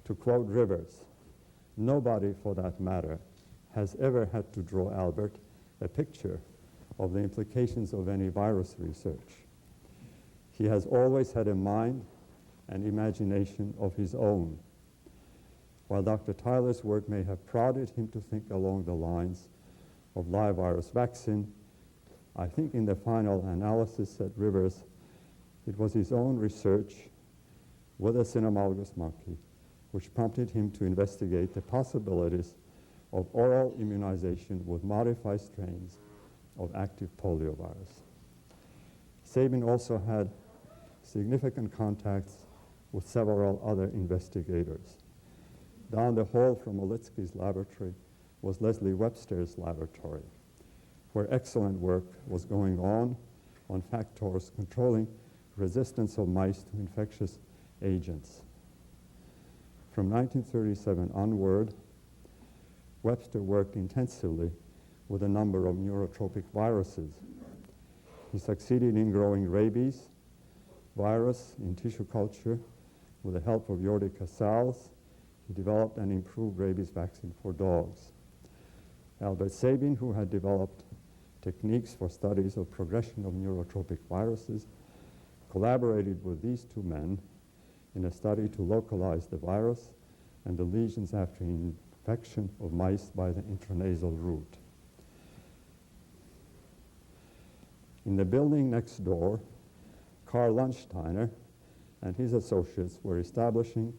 To quote Rivers, nobody, for that matter, has ever had to draw Albert a picture of the implications of any virus research. He has always had a mind and imagination of his own. While Dr. Tyler's work may have prodded him to think along the lines of live virus vaccine, I think in the final analysis, said Rivers, it was his own research with a cynomolgus monkey which prompted him to investigate the possibilities of oral immunization with modified strains of active poliovirus. Savin also had significant contacts with several other investigators. Down the hall from Olitsky's laboratory was Leslie Webster's laboratory, where excellent work was going on factors controlling resistance of mice to infectious agents. From 1937 onward, Webster worked intensively with a number of neurotropic viruses. He succeeded in growing rabies virus in tissue culture with the help of Jordi Casals. He developed an improved rabies vaccine for dogs. Albert Sabin, who had developed techniques for studies of progression of neurotropic viruses, collaborated with these two men in a study to localize the virus and the lesions after infection of mice by the intranasal route. In the building next door, Karl Landsteiner and his associates were establishing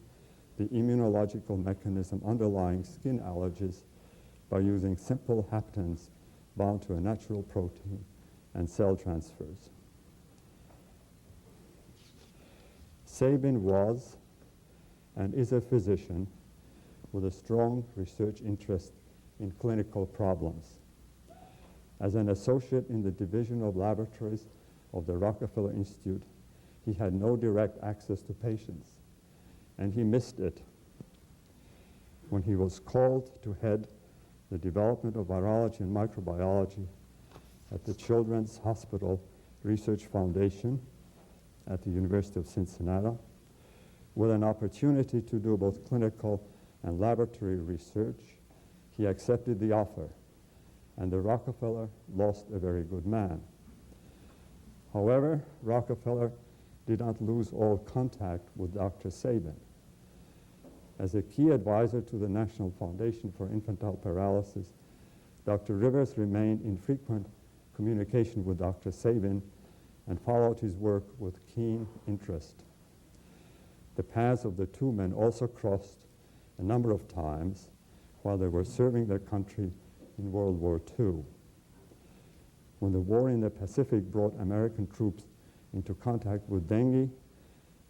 the immunological mechanism underlying skin allergies by using simple haptens bound to a natural protein and cell transfers. Sabin was and is a physician with a strong research interest in clinical problems. As an associate in the Division of Laboratories of the Rockefeller Institute, he had no direct access to patients, and he missed it when he was called to head the development of virology and microbiology at the Children's Hospital Research Foundation at the University of Cincinnati, with an opportunity to do both clinical and laboratory research. He accepted the offer, and the Rockefeller lost a very good man. However, Rockefeller did not lose all contact with Dr. Sabin. As a key advisor to the National Foundation for Infantile Paralysis, Dr. Rivers remained in frequent communication with Dr. Sabin and followed his work with keen interest. The paths of the two men also crossed a number of times while they were serving their country in World War II. When the war in the Pacific brought American troops into contact with dengue,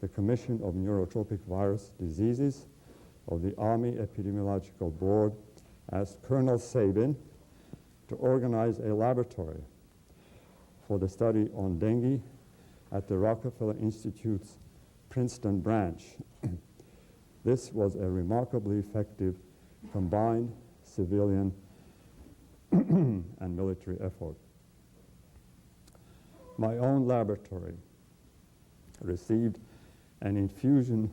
the Commission of Neurotropic Virus Diseases of the Army Epidemiological Board asked Colonel Sabin to organize a laboratory for the study on dengue at the Rockefeller Institute's Princeton branch. This was a remarkably effective combined civilian and military effort. My own laboratory received an infusion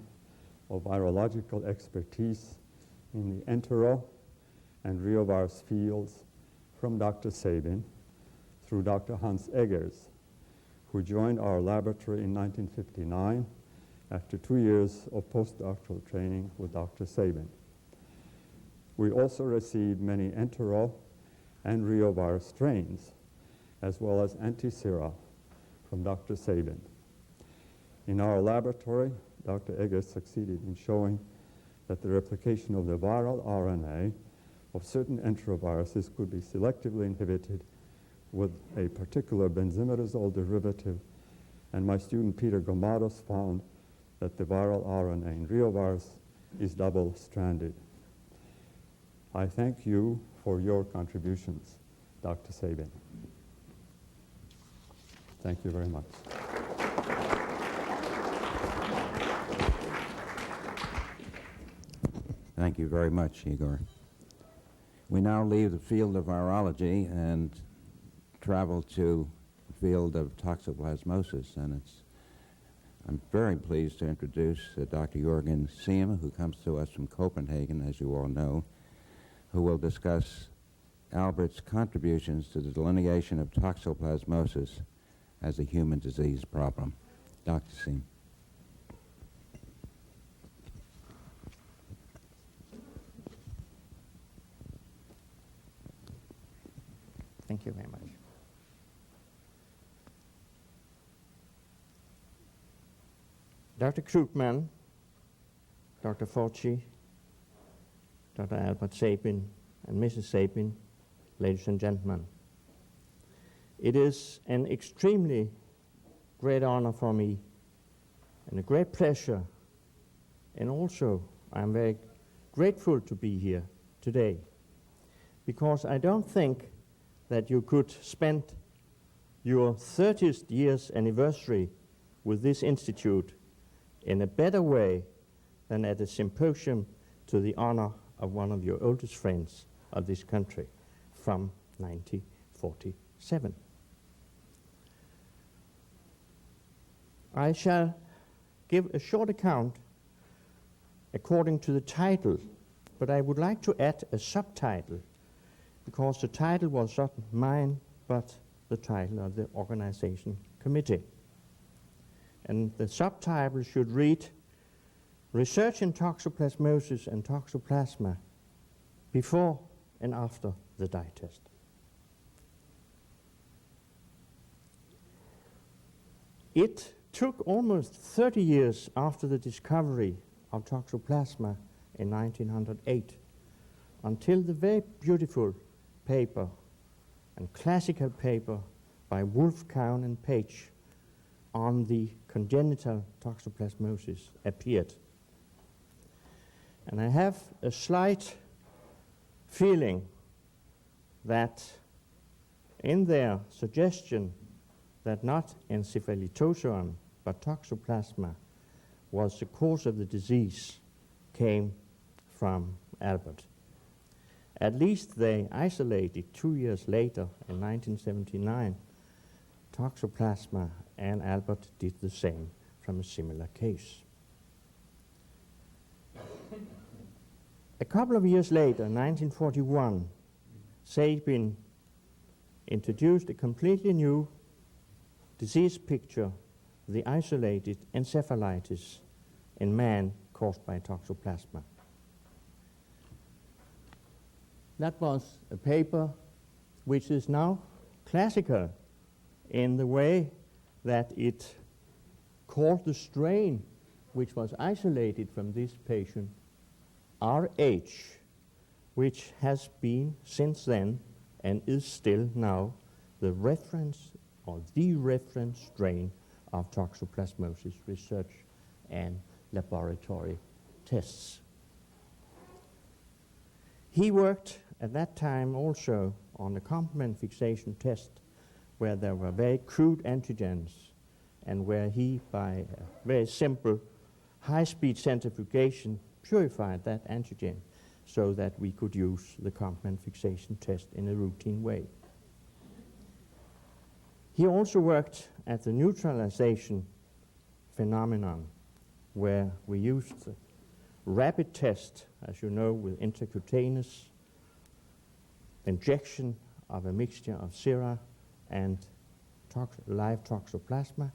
of virological expertise in the entero and reovirus fields from Dr. Sabin through Dr. Hans Eggers, who joined our laboratory in 1959 after 2 years of postdoctoral training with Dr. Sabin. We also received many entero and reovirus strains, as well as antisera from Dr. Sabin. In our laboratory, Dr. Eggers succeeded in showing that the replication of the viral RNA of certain enteroviruses could be selectively inhibited with a particular benzimerazole derivative, and my student Peter Gomados found that the viral RNA in reovirus is double-stranded. I thank you for your contributions, Dr. Sabin. Thank you very much. Thank you very much, Igor. We now leave the field of virology and travel to the field of toxoplasmosis, and I'm very pleased to introduce Dr. Jørgen Siem, who comes to us from Copenhagen, as you all know, who will discuss Albert's contributions to the delineation of toxoplasmosis as a human disease problem. Dr. Siem. Thank you very much. Dr. Krugman, Dr. Fauci, Dr. Albert Sabin, and Mrs. Sabin, ladies and gentlemen. It is an extremely great honor for me and a great pleasure And also, I'm very grateful to be here today, because I don't think that you could spend your 30th year's anniversary with this institute in a better way than at a symposium to the honor of one of your oldest friends of this country from 1947. I shall give a short account according to the title, but I would like to add a subtitle, because the title was not mine, but the title of the organization committee. And the subtitle should read, Research in Toxoplasmosis and Toxoplasma Before and After the Dye Test. It took almost 30 years after the discovery of Toxoplasma in 1908 until the very beautiful paper and classical paper by Wolf, Cowan and Page on the congenital toxoplasmosis appeared. And I have a slight feeling that in their suggestion that not encephalitozoan but toxoplasma was the cause of the disease came from Albert. At least they isolated 2 years later, in 1979, toxoplasma, and Albert did the same from a similar case. A couple of years later, 1941, Sabin introduced a completely new disease picture, the isolated encephalitis in man caused by toxoplasma. That was a paper which is now classical in the way that it called the strain which was isolated from this patient RH, which has been since then and is still now the reference or the reference strain of toxoplasmosis research and laboratory tests. He worked at that time also on a complement fixation test where there were very crude antigens and where he, by a very simple high-speed centrifugation, purified that antigen so that we could use the complement fixation test in a routine way. He also worked at the neutralization phenomenon where we used the rapid test, as you know, with intracutaneous injection of a mixture of sera and live toxoplasma,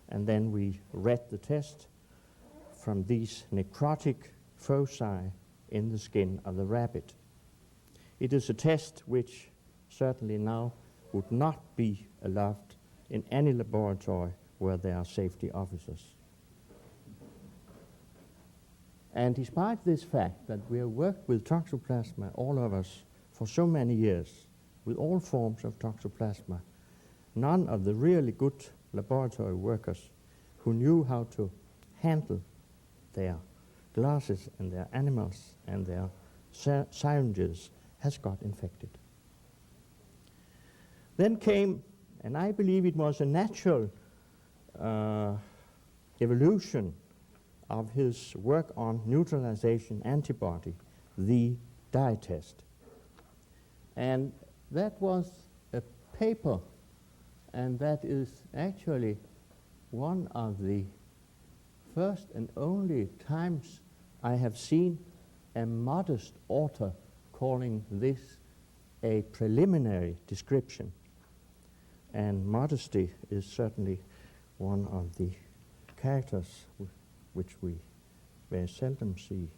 and then we read the test from these necrotic foci in the skin of the rabbit. It is a test which certainly now would not be allowed in any laboratory where there are safety officers. And despite this fact that we have worked with toxoplasma, all of us, for so many years, with all forms of toxoplasma, none of the really good laboratory workers who knew how to handle their glasses and their animals and their syringes has got infected. Then came, and I believe it was a natural evolution of his work on neutralization antibody, the dye test. And that was a paper, and that is actually one of the first and only times I have seen a modest author calling this a preliminary description. And modesty is certainly one of the characters which we very seldom see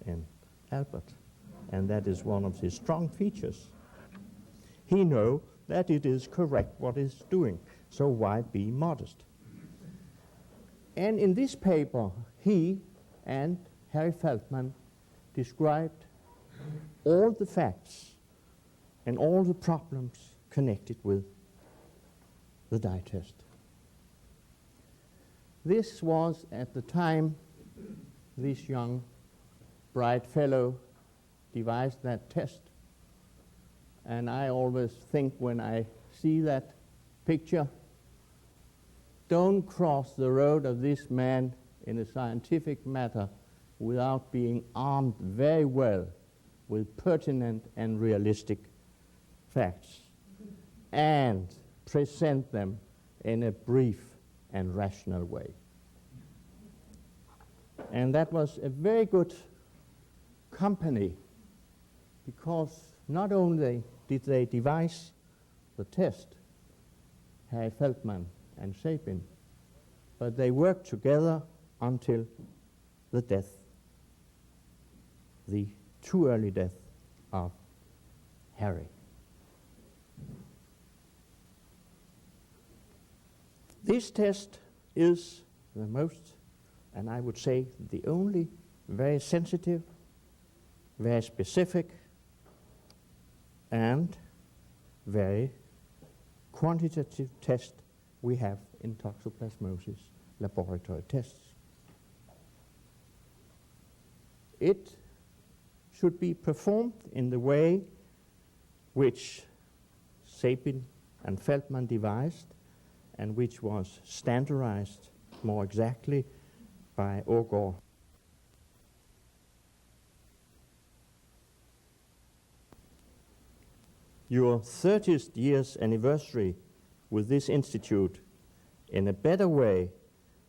in Albert, and that is one of his strong features. He knows that it is correct what he's doing, so why be modest? And in this paper, he and Harry Feldman described all the facts and all the problems connected with the dye test. This was at the time this young, bright fellow devised that test. And I always think when I see that picture, don't cross the road of this man in a scientific matter without being armed very well with pertinent and realistic facts and present them in a brief and rational way. And that was a very good company, because not only did they devise the test, Harry Feldman and Sabin, but they worked together until the death, the too early death of Harry. This test is the most, and I would say the only, very sensitive, very specific, and very quantitative test we have in toxoplasmosis laboratory tests. It should be performed in the way which Sabin and Feldman devised, and which was standardized more exactly by Ågaard. Your 30th year's anniversary with this institute in a better way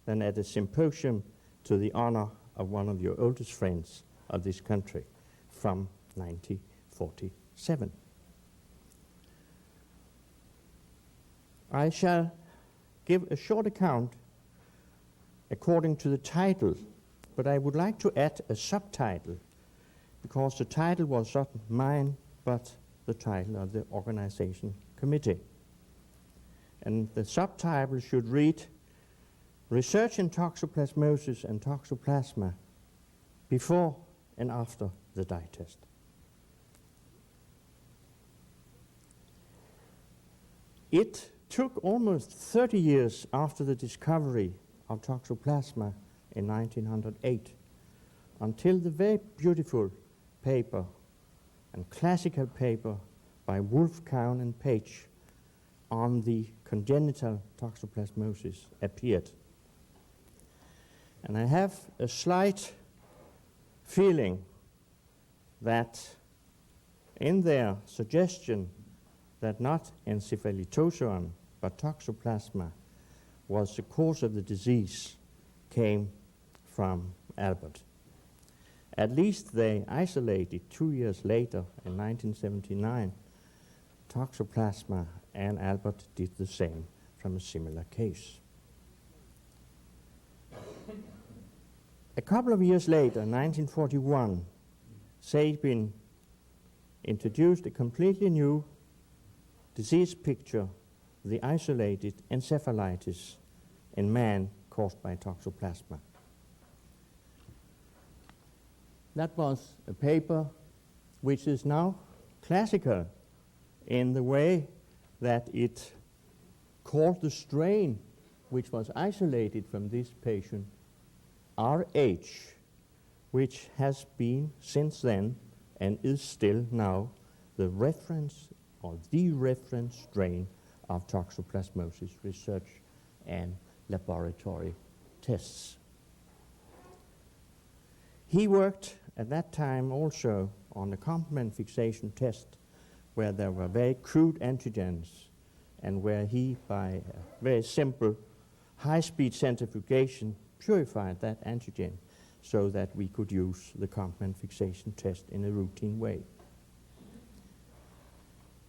than at a symposium to the honor of one of your oldest friends of this country from 1947. I shall give a short account according to the title, but I would like to add a subtitle, because the title was not mine, but the title of the organization committee. And the subtitle should read, Research in Toxoplasmosis and Toxoplasma Before and After the Dye Test. It took almost 30 years after the discovery of Toxoplasma in 1908 until the very beautiful paper and classical paper by Wolf, Cowan, and Page on the congenital toxoplasmosis appeared. And I have a slight feeling that in their suggestion that not encephalitozoan but toxoplasma was the cause of the disease came from Albert. At least they isolated 2 years later, in 1979, toxoplasma, and Albert did the same from a similar case. A couple of years later, 1941, Sabin introduced a completely new disease picture, the isolated encephalitis in man caused by toxoplasma. That was a paper which is now classical in the way that it called the strain which was isolated from this patient RH, which has been since then and is still now the reference or the reference strain of toxoplasmosis research and laboratory tests. He worked at that time also on the complement fixation test, where there were very crude antigens and where he, by a very simple high-speed centrifugation, purified that antigen so that we could use the complement fixation test in a routine way.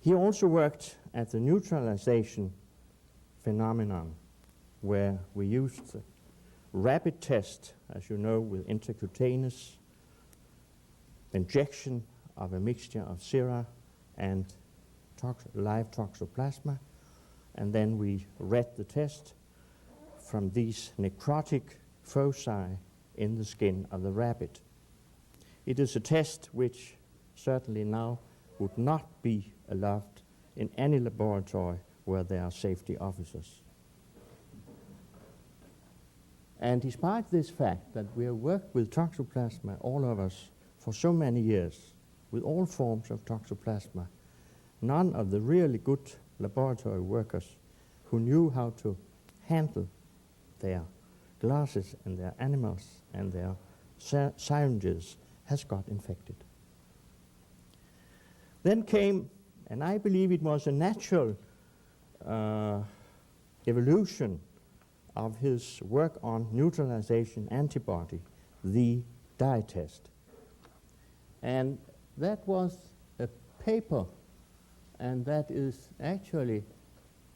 He also worked at the neutralization phenomenon, where we used the rapid test, as you know, with intracutaneous injection of a mixture of sera and live toxoplasma, and then we read the test from these necrotic foci in the skin of the rabbit. It is a test which certainly now would not be allowed in any laboratory where there are safety officers. And despite this fact that we have worked with toxoplasma, all of us, for so many years, with all forms of toxoplasma, none of the really good laboratory workers who knew how to handle their glasses and their animals and their syringes has got infected. Then came, and I believe it was a natural evolution of his work on neutralization antibody, the dye test. And that was a paper, and that is actually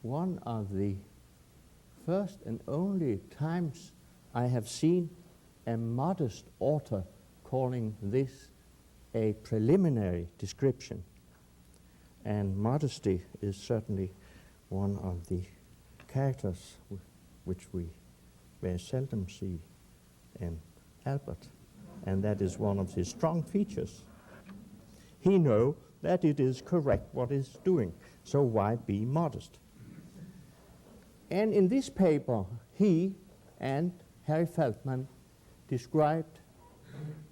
one of the first and only times I have seen a modest author calling this a preliminary description. And modesty is certainly one of the characters which we very seldom see in Albert, and that is one of his strong features. He knows that it is correct what he's doing, so why be modest? And in this paper, he and Harry Feldman described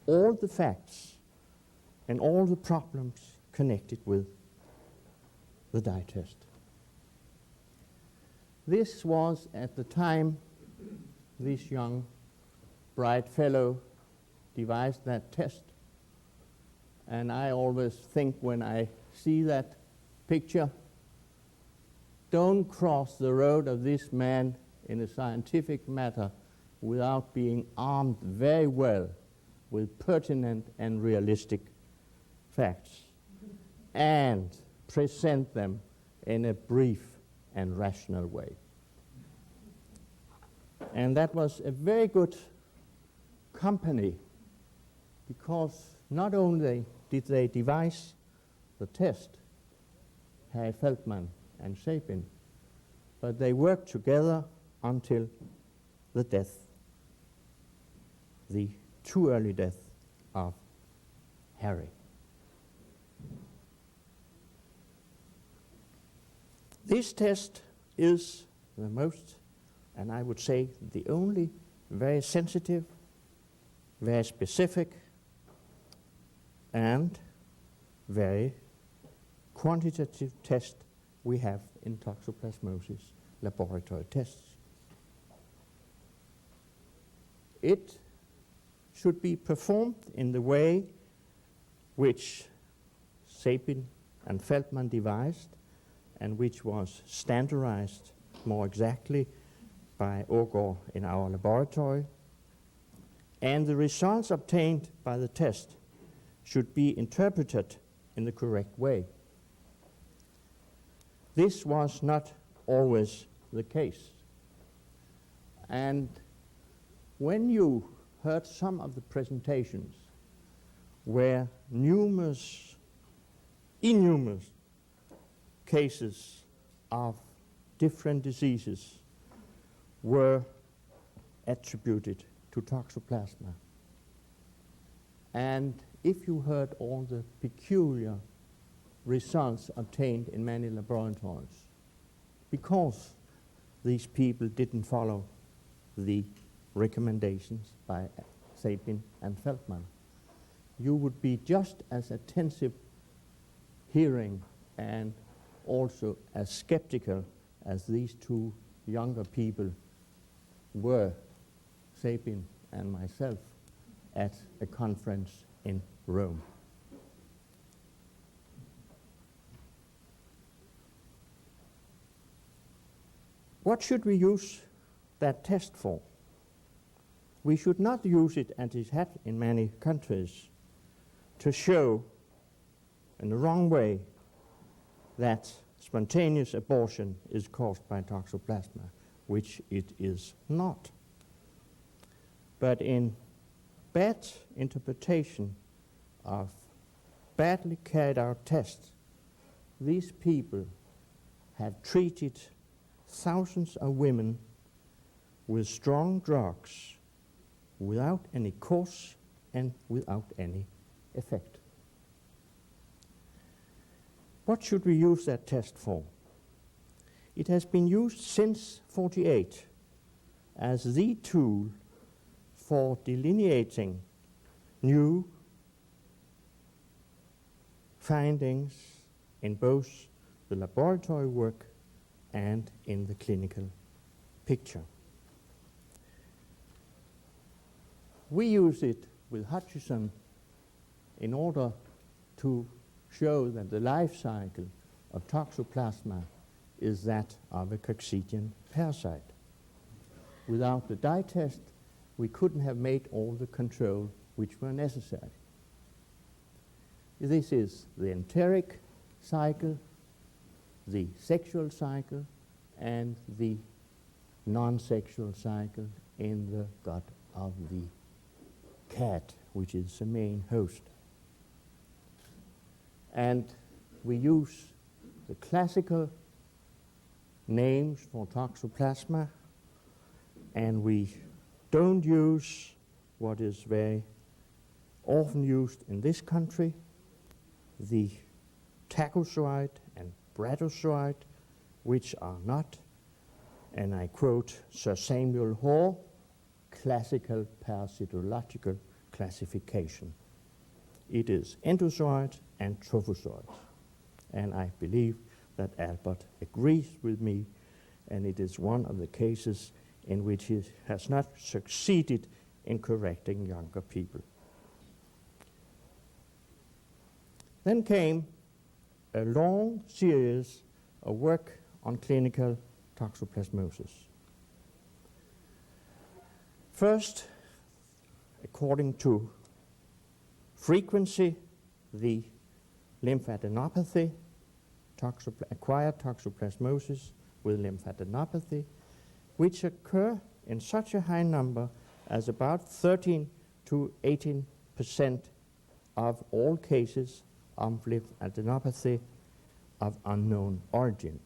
all the facts and all the problems connected with the dye test. This was at the time this young, bright fellow devised that test. And I always think when I see that picture, don't cross the road of this man in a scientific matter without being armed very well with pertinent and realistic facts and present them in a brief and rational way. And that was a very good company, because not only did they devise the test, Harry Feldman and Savin, but they worked together until the death, the too early death of Harry. This test is the most, and I would say the only, very sensitive, very specific, and very quantitative test we have in toxoplasmosis laboratory tests. It should be performed in the way which Savin and Feldman devised, and which was standardized more exactly by Ågaard in our laboratory. And the results obtained by the test should be interpreted in the correct way. This was not always the case. And when you heard some of the presentations where innumerous cases of different diseases were attributed to toxoplasma, and if you heard all the peculiar results obtained in many laboratories, because these people didn't follow the recommendations by Savin and Feldman, you would be just as attentive hearing and also as skeptical as these two younger people were, Savin and myself, at a conference in Rome. What should we use that test for? We should not use it, as it had in many countries, to show in the wrong way that spontaneous abortion is caused by toxoplasma, which it is not. But in bad interpretation of badly carried out tests, these people have treated thousands of women with strong drugs without any cause and without any effect. What should we use that test for? It has been used since 1948 as the tool for delineating new findings in both the laboratory work and in the clinical picture. We use it with Hutchison in order to show that the life cycle of Toxoplasma is that of a coccidian parasite. Without the dye test, we couldn't have made all the control which were necessary. This is the enteric cycle, the sexual cycle, and the non-sexual cycle in the gut of the cat, which is the main host. And we use the classical names for Toxoplasma, and we don't use what is very often used in this country, the Tachyzoid and Bradyzoid, which are not, and I quote Sir Samuel Hoare, classical parasitological classification. It is endozoid and trophozoid. And I believe that Albert agrees with me, and it is one of the cases in which he has not succeeded in correcting younger people. Then came a long series of work on clinical toxoplasmosis. First, according to frequency, the lymphadenopathy, acquired toxoplasmosis with lymphadenopathy, which occur in such a high number as about 13 to 18% of all cases of lymphadenopathy of unknown origin.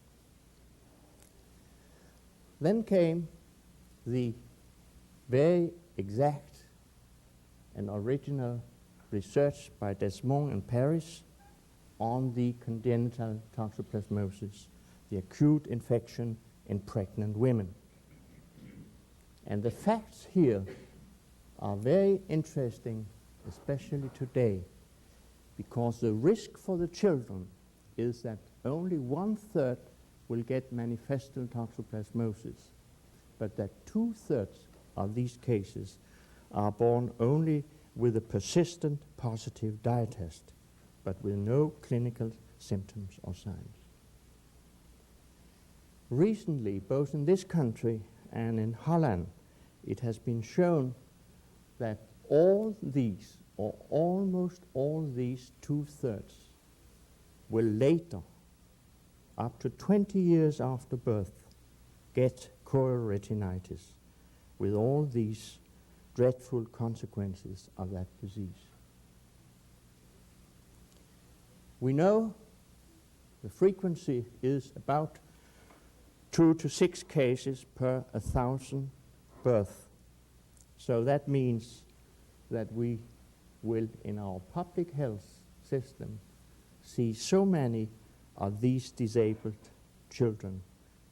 Then came the very exact and original research by Desmond and Paris on the congenital toxoplasmosis, the acute infection in pregnant women. And the facts here are very interesting, especially today, because the risk for the children is that only 1/3 will get manifestal toxoplasmosis, but that 2/3 of these cases are born only with a persistent positive dye test, but with no clinical symptoms or signs. Recently, both in this country and in Holland, it has been shown that all these, or almost all these 2/3, will later, up to 20 years after birth, get chorioretinitis with all these dreadful consequences of that disease. We know the frequency is about 2 to 6 cases per 1,000 births. So that means that we will, in our public health system, see so many of these disabled children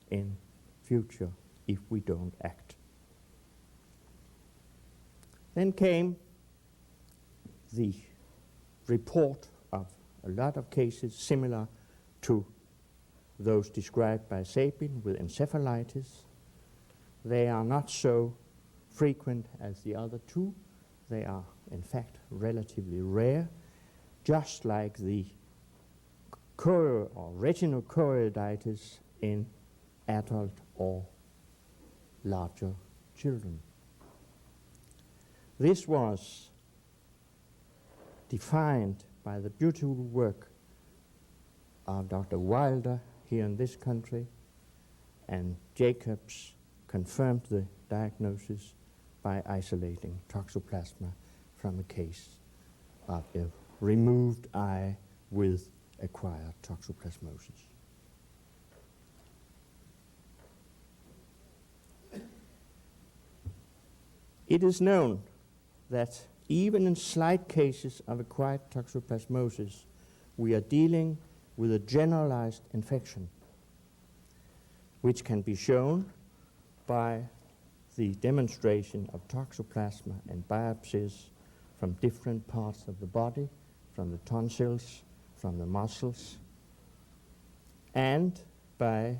in future if we don't act. Then came the report of a lot of cases similar to those described by Savin with encephalitis. They are not so frequent as the other two. They are, in fact, relatively rare, just like the retinochoroiditis in adult or larger children. This was defined by the beautiful work of Dr. Wilder here in this country, and Jacobs confirmed the diagnosis by isolating toxoplasma from a case of a removed eye with acquired toxoplasmosis. It is known that even in slight cases of acquired toxoplasmosis, we are dealing with a generalized infection, which can be shown by the demonstration of toxoplasma and biopsies from different parts of the body, from the tonsils, from the muscles, and by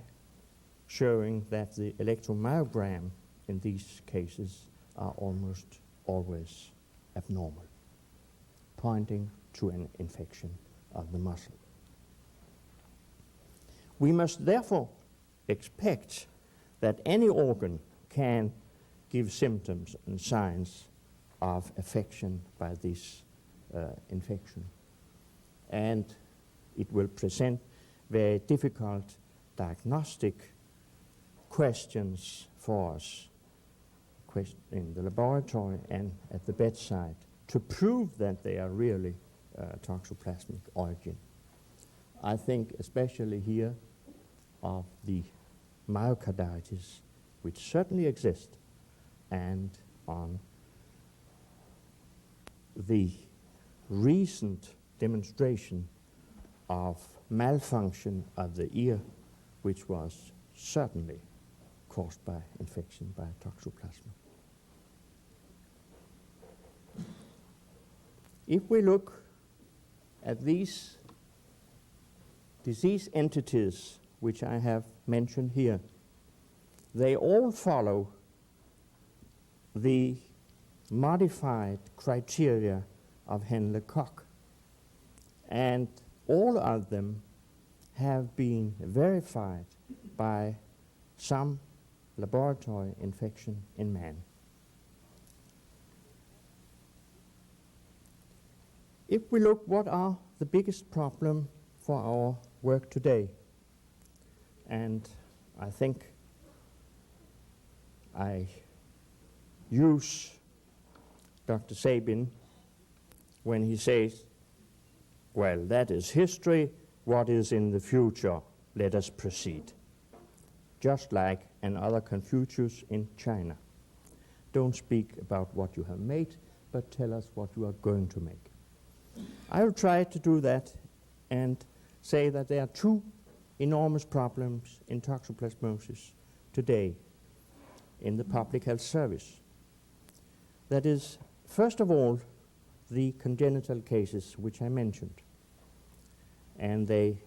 showing that the electromyogram in these cases are almost always abnormal, pointing to an infection of the muscle. We must therefore expect that any organ can give symptoms and signs of affection by this infection. And it will present very difficult diagnostic questions for us in the laboratory and at the bedside to prove that they are really toxoplasmic origin. I think especially here of the myocarditis, which certainly exist, and on the recent demonstration of malfunction of the ear, which was certainly caused by infection by toxoplasma. If we look at these disease entities which I have mentioned here, they all follow the modified criteria of Henle-Koch, and all of them have been verified by some laboratory infection in man. If we look what are the biggest problem for our work today, and I think I use Dr. Savin when he says, well, that is history, what is in the future, let us proceed. Just like another Confucius in China. Don't speak about what you have made, but tell us what you are going to make. I will try to do that and say that there are two enormous problems in toxoplasmosis today in the public health service. That is, first of all, the congenital cases which I mentioned. And they,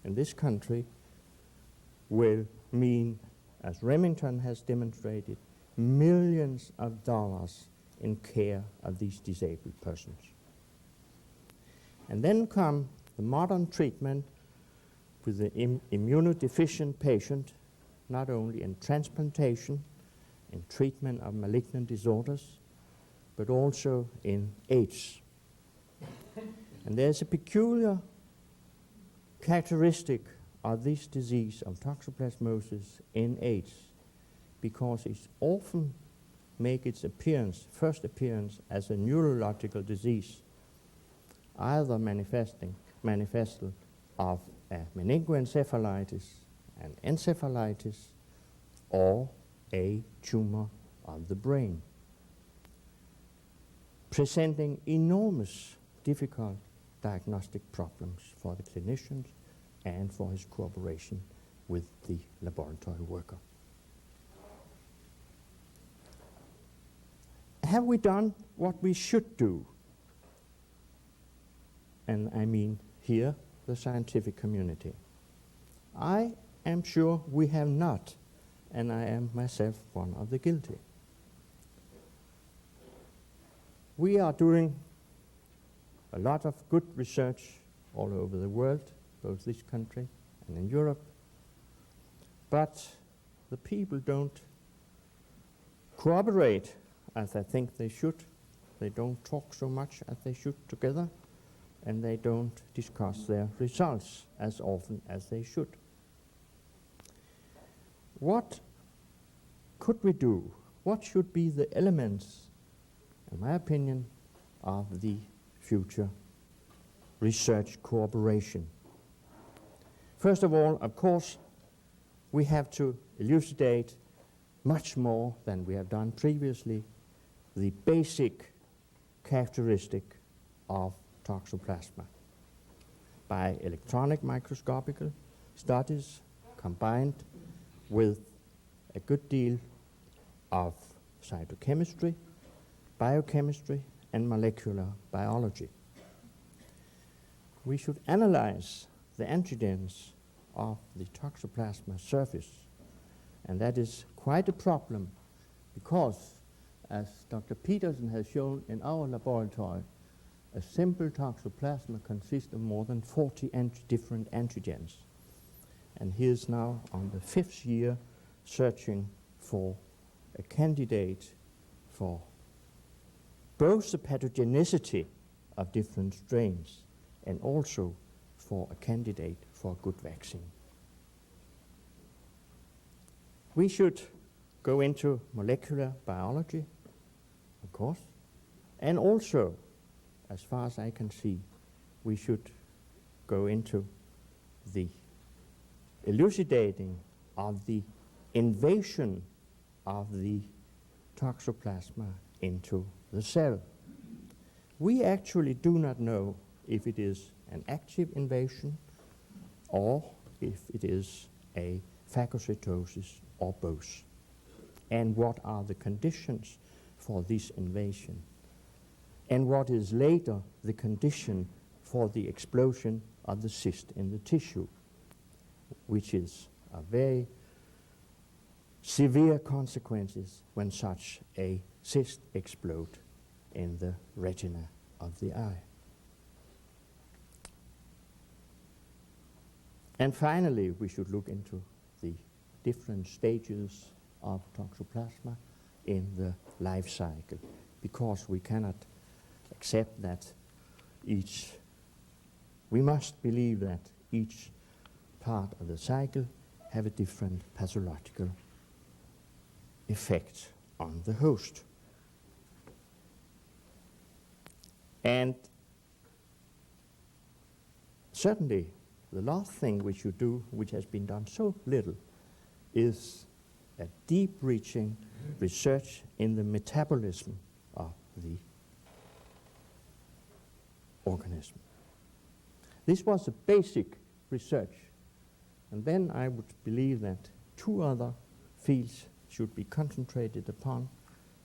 in this country, will mean, as Remington has demonstrated, millions of dollars in care of these disabled persons. And then come the modern treatment with the immunodeficient patient, not only in transplantation, in treatment of malignant disorders, but also in AIDS. And there's a peculiar characteristic of this disease of toxoplasmosis in AIDS, because it often makes its first appearance as a neurological disease, either manifestal of a meningoencephalitis, an encephalitis, or a tumor of the brain, presenting enormous difficult diagnostic problems for the clinicians and for his cooperation with the laboratory worker. Have we done what we should do? And I mean here, the scientific community. I am sure we have not, and I am myself one of the guilty. We are doing a lot of good research all over the world, both this country and in Europe, but the people don't cooperate as I think they should. They don't talk so much as they should together, and they don't discuss their results as often as they should. What could we do? What should be the elements, in my opinion, of the future research cooperation? First of all, of course, we have to elucidate much more than we have done previously the basic characteristic of toxoplasma by electronic microscopical studies combined with a good deal of cytochemistry, biochemistry, and molecular biology. We should analyze the antigens of the toxoplasma surface, and that is quite a problem because, as Dr. Peterson has shown in our laboratory, a simple toxoplasma consists of more than 40 different antigens. And he is now on the 5th year searching for a candidate for both the pathogenicity of different strains and also for a candidate for a good vaccine. We should go into molecular biology, of course, and also, as far as I can see, we should go into the elucidating of the invasion of the toxoplasma into the cell. We actually do not know if it is an active invasion or if it is a phagocytosis or both, and what are the conditions for this invasion, and what is later the condition for the explosion of the cyst in the tissue, which is a very severe consequences when such a cyst explodes in the retina of the eye. And finally, we should look into the different stages of toxoplasma in the life cycle, because we cannot accept that we must believe that each part of the cycle have a different pathological effect on the host. And certainly, the last thing we should do, which has been done so little, is a deep-reaching research in the metabolism of the organism. This was a basic research, and then I would believe that 2 other fields should be concentrated upon.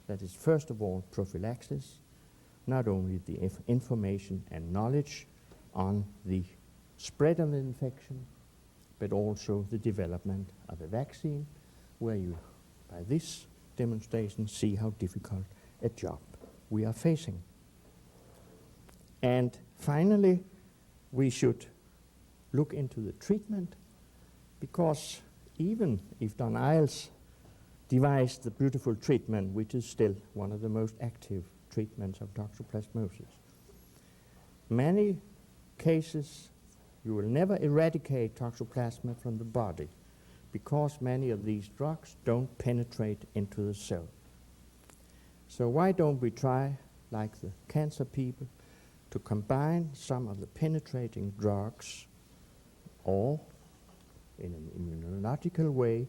That is, first of all, prophylaxis, not only the information and knowledge on the spread of the infection, but also the development of a vaccine, where you, by this demonstration, see how difficult a job we are facing. And finally, we should look into the treatment, because even if Don Iles devised the beautiful treatment, which is still one of the most active treatments of toxoplasmosis, many cases you will never eradicate toxoplasma from the body, because many of these drugs don't penetrate into the cell. So why don't we try, like the cancer people, to combine some of the penetrating drugs, or in an immunological way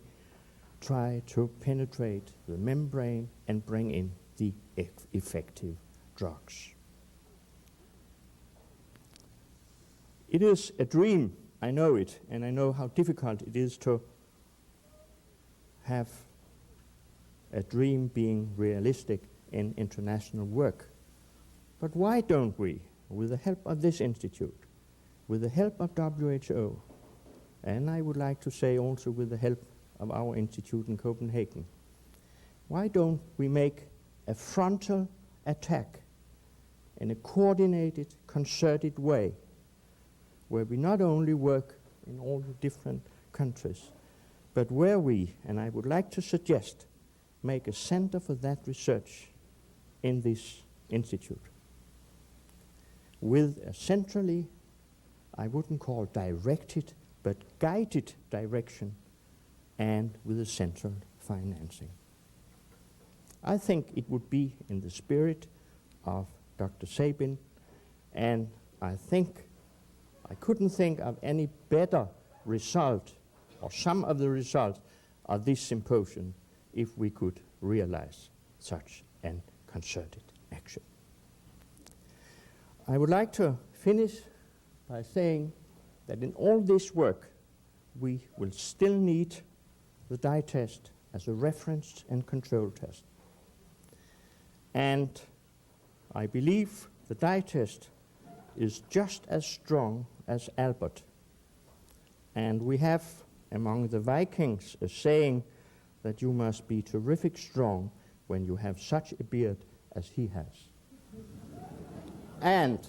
try to penetrate the membrane and bring in the effective drugs. It is a dream, I know it, and I know how difficult it is to have a dream being realistic in international work. But why don't we, with the help of this institute, with the help of WHO, and I would like to say also with the help of our institute in Copenhagen, why don't we make a frontal attack in a coordinated, concerted way, where we not only work in all the different countries, but where we, and I would like to suggest, make a center for that research in this institute, with a centrally, I wouldn't call directed, but guided direction, and with a central financing. I think it would be in the spirit of Dr. Savin, and I couldn't think of any better result, or some of the results of this symposium, if we could realize such an concerted action. I would like to finish by saying that in all this work, we will still need the dye test as a reference and control test. And I believe the dye test is just as strong as Albert. And we have among the Vikings a saying that you must be terrific strong when you have such a beard as he has. And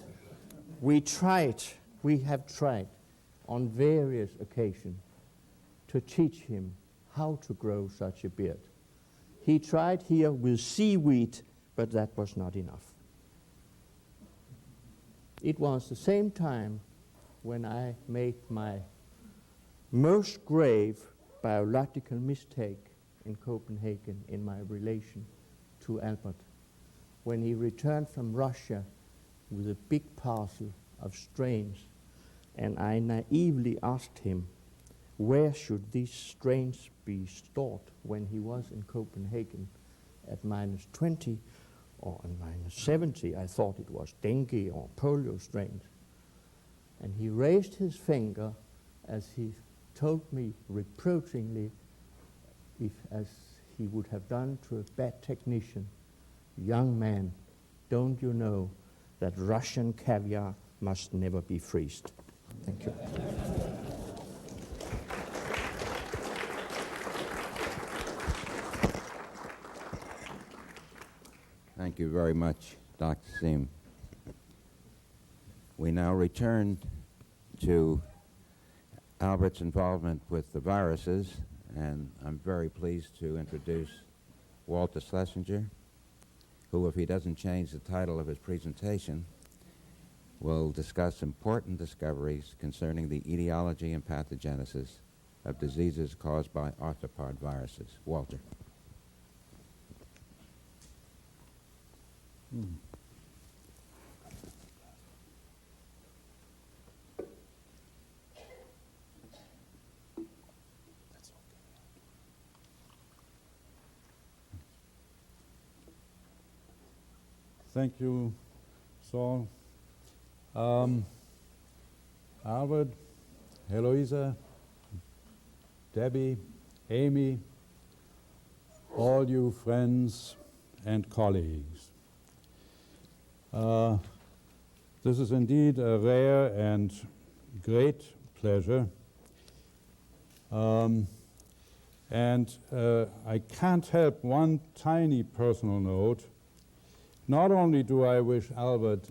we have tried on various occasions to teach him how to grow such a beard. He tried here with seaweed, but that was not enough. It was the same time when I made my most grave biological mistake in Copenhagen in my relation to Albert, when he returned from Russia with a big parcel of strains, and I naively asked him where should these strains be stored when he was in Copenhagen at -20 or -70. I thought it was dengue or polio strains. And he raised his finger as he told me reproachingly, as he would have done to a bad technician, "Young man, don't you know that Russian caviar must never be freezed?" Thank you. Thank you very much, Dr. Seam. We now return to Albert's involvement with the viruses, and I'm very pleased to introduce Walter Schlesinger, who, if he doesn't change the title of his presentation, will discuss important discoveries concerning the etiology and pathogenesis of diseases caused by arthropod viruses. Walter. Thank you, Saul. Albert, Heloisa, Debbie, Amy, all you friends and colleagues. This is indeed a rare and great pleasure. I can't help one tiny personal note. Not only do I wish Albert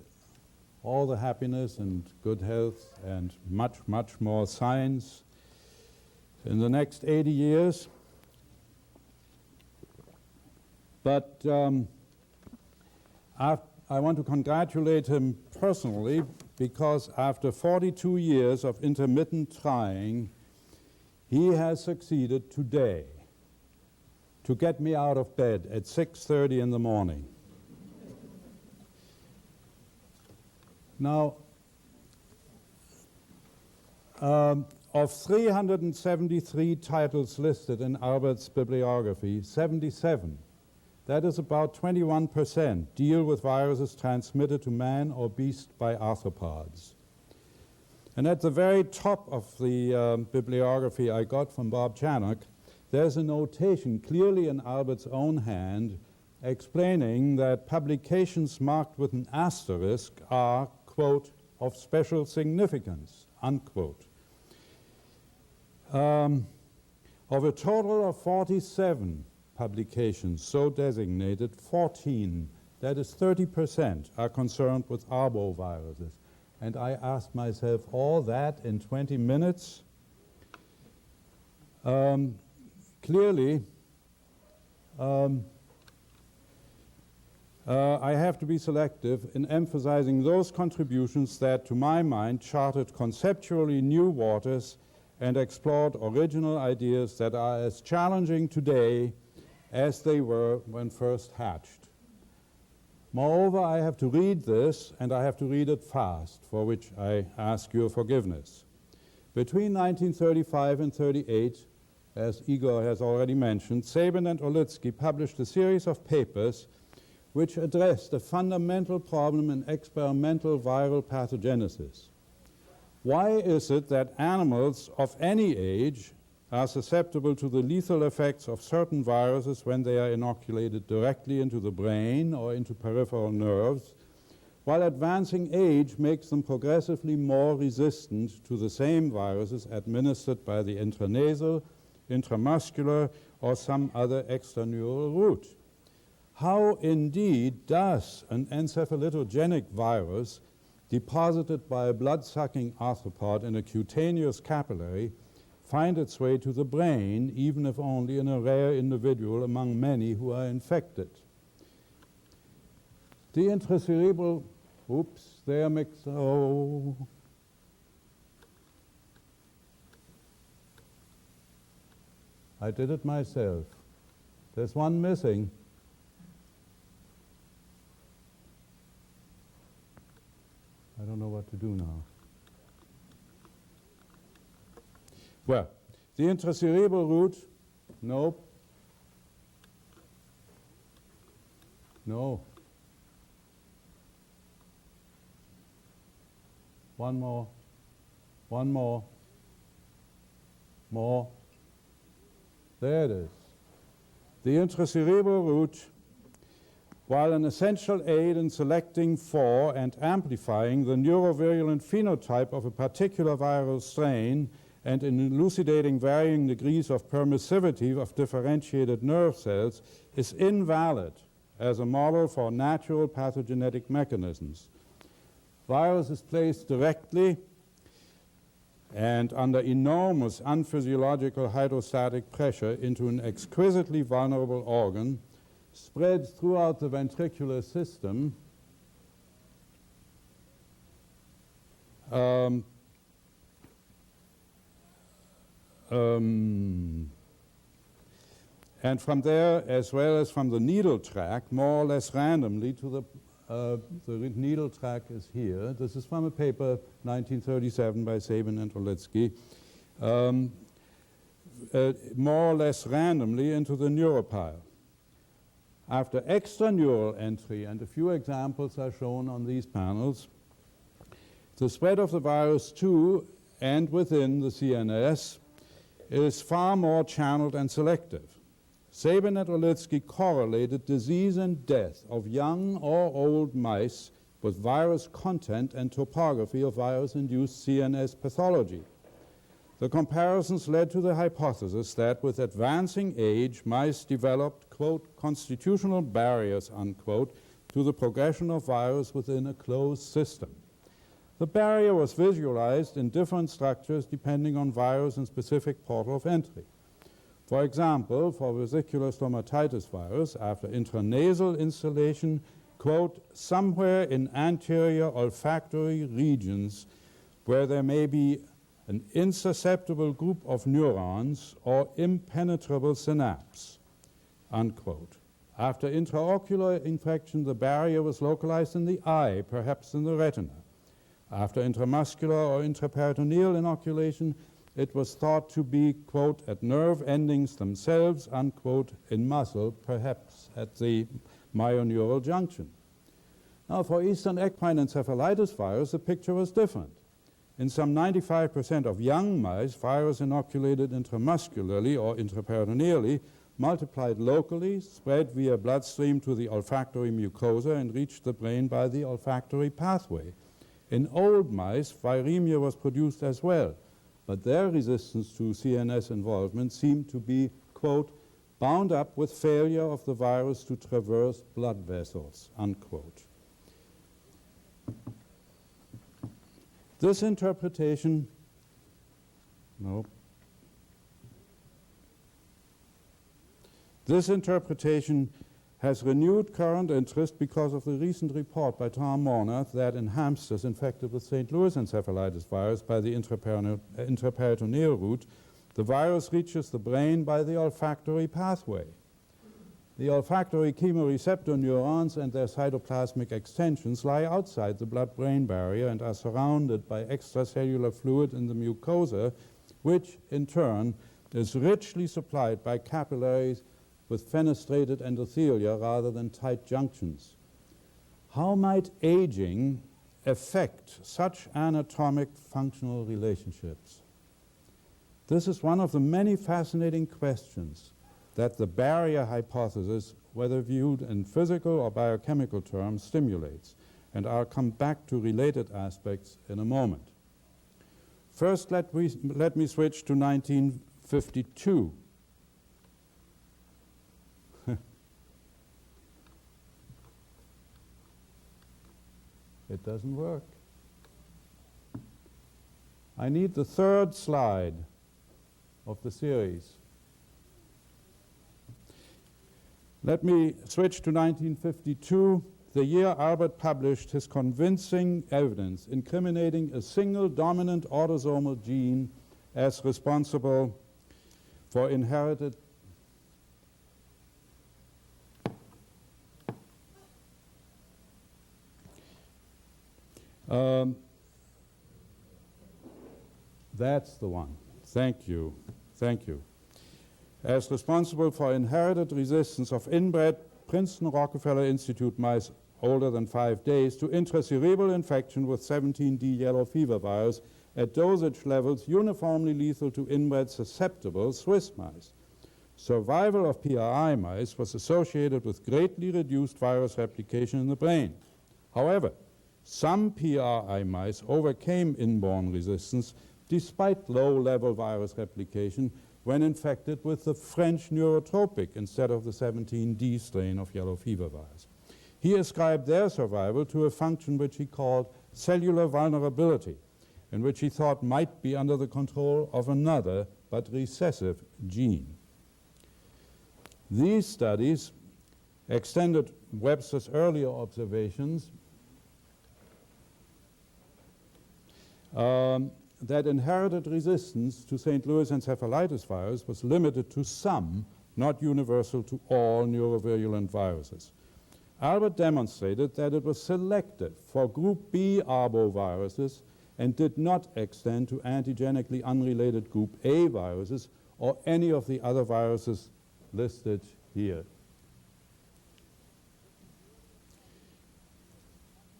all the happiness and good health and much, much more science in the next 80 years, but I want to congratulate him personally, because after 42 years of intermittent trying, he has succeeded today to get me out of bed at 6:30 in the morning. Now, of 373 titles listed in Albert's bibliography, 77, that is about 21%, deal with viruses transmitted to man or beast by arthropods. And at the very top of the bibliography I got from Bob Channock, there's a notation clearly in Albert's own hand explaining that publications marked with an asterisk are, quote, of special significance, unquote. Of a total of 47 publications so designated, 14, that is 30%, are concerned with arboviruses. And I asked myself, all that in 20 minutes? Clearly, I have to be selective in emphasizing those contributions that, to my mind, charted conceptually new waters and explored original ideas that are as challenging today as they were when first hatched. Moreover, I have to read this, and I have to read it fast, for which I ask your forgiveness. Between 1935 and 38, as Igor has already mentioned, Sabin and Olitsky published a series of papers which addressed a fundamental problem in experimental viral pathogenesis. Why is it that animals of any age are susceptible to the lethal effects of certain viruses when they are inoculated directly into the brain or into peripheral nerves, while advancing age makes them progressively more resistant to the same viruses administered by the intranasal, intramuscular, or some other extraneural route. How indeed does an encephalotogenic virus deposited by a blood-sucking arthropod in a cutaneous capillary find its way to the brain, even if only in a rare individual among many who are infected? The intracerebral, oops, they are mixed, oh. I did it myself. There's one missing. I don't know what to do now. Well, the intracerebral route, nope. No. One more. One more. More. There it is. The intracerebral route, while an essential aid in selecting for and amplifying the neurovirulent phenotype of a particular viral strain and in elucidating varying degrees of permissivity of differentiated nerve cells, is invalid as a model for natural pathogenetic mechanisms. Virus is placed directly and under enormous unphysiological hydrostatic pressure into an exquisitely vulnerable organ, spreads throughout the ventricular system, and from there, as well as from the needle track, more or less randomly to the needle track is here. This is from a paper, 1937, by Savin and Olitsky, more or less randomly into the neuropile. After extraneural entry, and a few examples are shown on these panels, the spread of the virus to and within the CNS is far more channeled and selective. Savin and Olitsky correlated disease and death of young or old mice with virus content and topography of virus-induced CNS pathology. The comparisons led to the hypothesis that with advancing age, mice developed, quote, constitutional barriers, unquote, to the progression of virus within a closed system. The barrier was visualized in different structures depending on virus and specific portal of entry. For example, for vesicular stomatitis virus, after intranasal instillation, quote, somewhere in anterior olfactory regions where there may be an insusceptible group of neurons or impenetrable synapse, unquote. After intraocular infection, the barrier was localized in the eye, perhaps in the retina. After intramuscular or intraperitoneal inoculation, it was thought to be, quote, at nerve endings themselves, unquote, in muscle, perhaps at the myoneural junction. Now, for Eastern equine encephalitis virus, the picture was different. In some 95% of young mice, virus inoculated intramuscularly or intraperitoneally multiplied locally, spread via bloodstream to the olfactory mucosa, and reached the brain by the olfactory pathway. In old mice, viremia was produced as well, but their resistance to CNS involvement seemed to be, quote, bound up with failure of the virus to traverse blood vessels, unquote. This interpretation, this interpretation has renewed current interest because of the recent report by Tom Warner that in hamsters infected with St. Louis encephalitis virus by the intraperitoneal route, the virus reaches the brain by the olfactory pathway. The olfactory chemoreceptor neurons and their cytoplasmic extensions lie outside the blood-brain barrier and are surrounded by extracellular fluid in the mucosa, which in turn is richly supplied by capillaries with fenestrated endothelia rather than tight junctions. How might aging affect such anatomic functional relationships? This is one of the many fascinating questions that the barrier hypothesis, whether viewed in physical or biochemical terms, stimulates, and I'll come back to related aspects in a moment. First, let me switch to 1952. It doesn't work. I need the third slide of the series. Let me switch to 1952, the year Albert published his convincing evidence incriminating a single dominant autosomal gene as responsible for inherited that's the one. Thank you. Thank you. As responsible for inherited resistance of inbred Princeton Rockefeller Institute mice older than 5 days to intracerebral infection with 17D yellow fever virus at dosage levels uniformly lethal to inbred susceptible Swiss mice. Survival of PRI mice was associated with greatly reduced virus replication in the brain. However, some PRI mice overcame inborn resistance despite low-level virus replication when infected with the French neurotropic instead of the 17D strain of yellow fever virus. He ascribed their survival to a function which he called cellular vulnerability, and which he thought might be under the control of another but recessive gene. These studies extended Webster's earlier observations that inherited resistance to St. Louis encephalitis virus was limited to some, not universal to all neurovirulent viruses. Albert demonstrated that it was selective for group B arboviruses and did not extend to antigenically unrelated group A viruses or any of the other viruses listed here.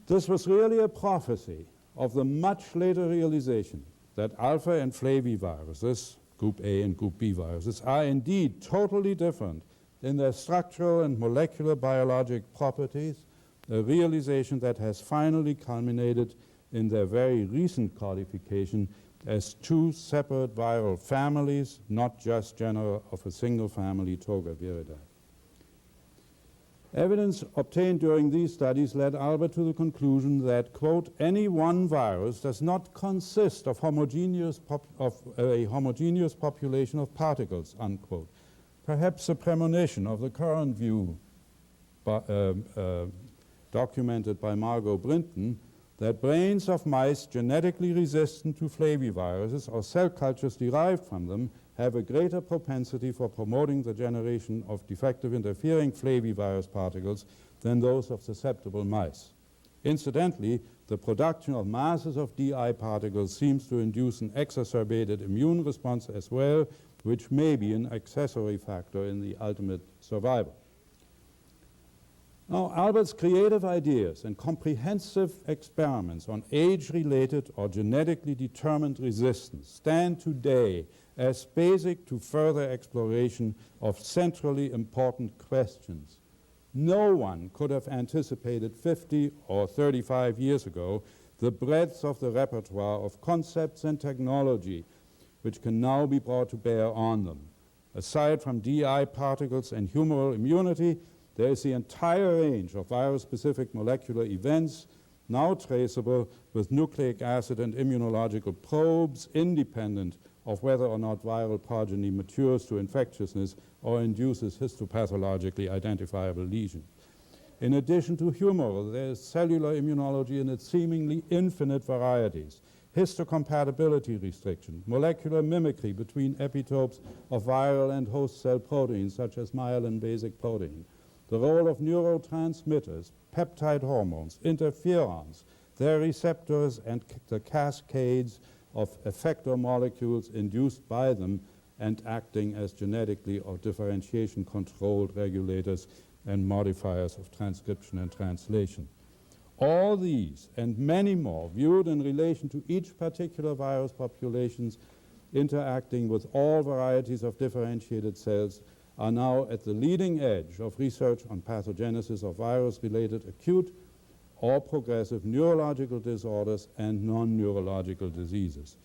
This was really a prophecy of the much later realization that alpha and flaviviruses, group A and group B viruses, are indeed totally different in their structural and molecular biologic properties, a realization that has finally culminated in their very recent codification as two separate viral families, not just genera of a single family, Togaviridae. Evidence obtained during these studies led Albert to the conclusion that, quote, any one virus does not consist of a homogeneous population of particles, unquote. Perhaps a premonition of the current view documented by Margot Brinton that brains of mice genetically resistant to flaviviruses or cell cultures derived from them have a greater propensity for promoting the generation of defective interfering flavivirus particles than those of susceptible mice. Incidentally, the production of masses of DI particles seems to induce an exacerbated immune response as well, which may be an accessory factor in the ultimate survival. Now, Albert's creative ideas and comprehensive experiments on age-related or genetically determined resistance stand today as basic to further exploration of centrally important questions. No one could have anticipated 50 or 35 years ago the breadth of the repertoire of concepts and technology which can now be brought to bear on them. Aside from DI particles and humoral immunity, there is the entire range of virus-specific molecular events now traceable with nucleic acid and immunological probes independent of whether or not viral progeny matures to infectiousness or induces histopathologically identifiable lesions. In addition to humoral, there is cellular immunology in its seemingly infinite varieties, histocompatibility restriction, molecular mimicry between epitopes of viral and host cell proteins such as myelin basic protein, the role of neurotransmitters, peptide hormones, interferons, their receptors, and the cascades of effector molecules induced by them and acting as genetically or differentiation-controlled regulators and modifiers of transcription and translation. All these and many more, viewed in relation to each particular virus populations interacting with all varieties of differentiated cells, are now at the leading edge of research on pathogenesis of virus-related acute or progressive neurological disorders and non-neurological diseases.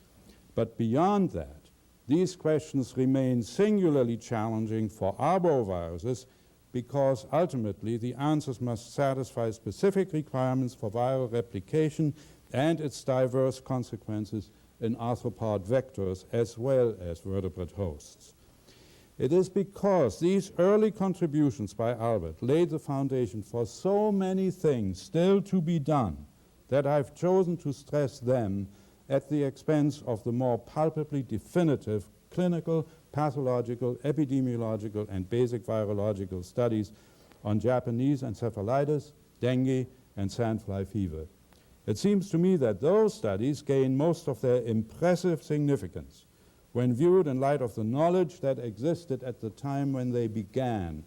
But beyond that, these questions remain singularly challenging for arboviruses because ultimately the answers must satisfy specific requirements for viral replication and its diverse consequences in arthropod vectors as well as vertebrate hosts. It is because these early contributions by Albert laid the foundation for so many things still to be done that I've chosen to stress them at the expense of the more palpably definitive clinical, pathological, epidemiological, and basic virological studies on Japanese encephalitis, dengue, and sandfly fever. It seems to me that those studies gain most of their impressive significance when viewed in light of the knowledge that existed at the time when they began,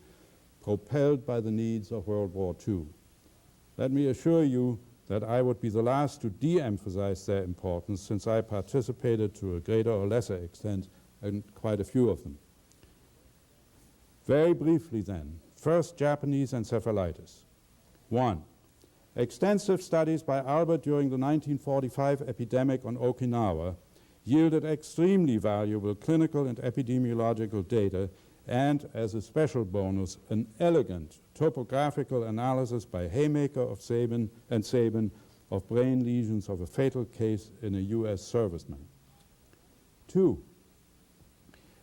propelled by the needs of World War II. Let me assure you that I would be the last to de-emphasize their importance, since I participated to a greater or lesser extent in quite a few of them. Very briefly then, first Japanese encephalitis. 1. Extensive studies by Albert during the 1945 epidemic on Okinawa yielded extremely valuable clinical and epidemiological data, and as a special bonus, an elegant topographical analysis by Haymaker of Sabin of brain lesions of a fatal case in a US serviceman. 2.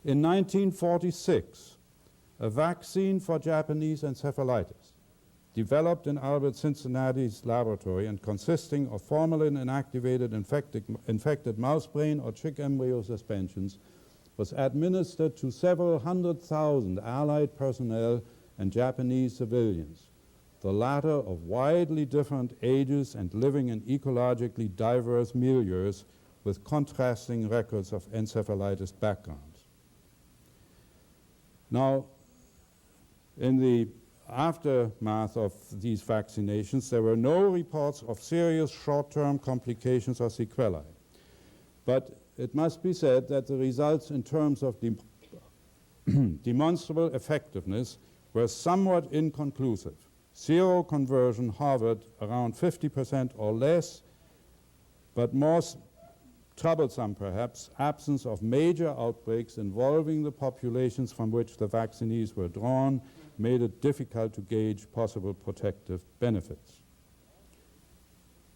In 1946, a vaccine for Japanese encephalitis, developed in Albert Cincinnati's laboratory and consisting of formalin-inactivated infected mouse brain or chick embryo suspensions, was administered to several 100,000 Allied personnel and Japanese civilians, the latter of widely different ages and living in ecologically diverse milieus with contrasting records of encephalitis backgrounds. Now, in the aftermath of these vaccinations, there were no reports of serious short-term complications or sequelae. But it must be said that the results in terms of demonstrable effectiveness were somewhat inconclusive. Seroconversion hovered around 50% or less, but more troublesome perhaps, absence of major outbreaks involving the populations from which the vaccinees were drawn made it difficult to gauge possible protective benefits.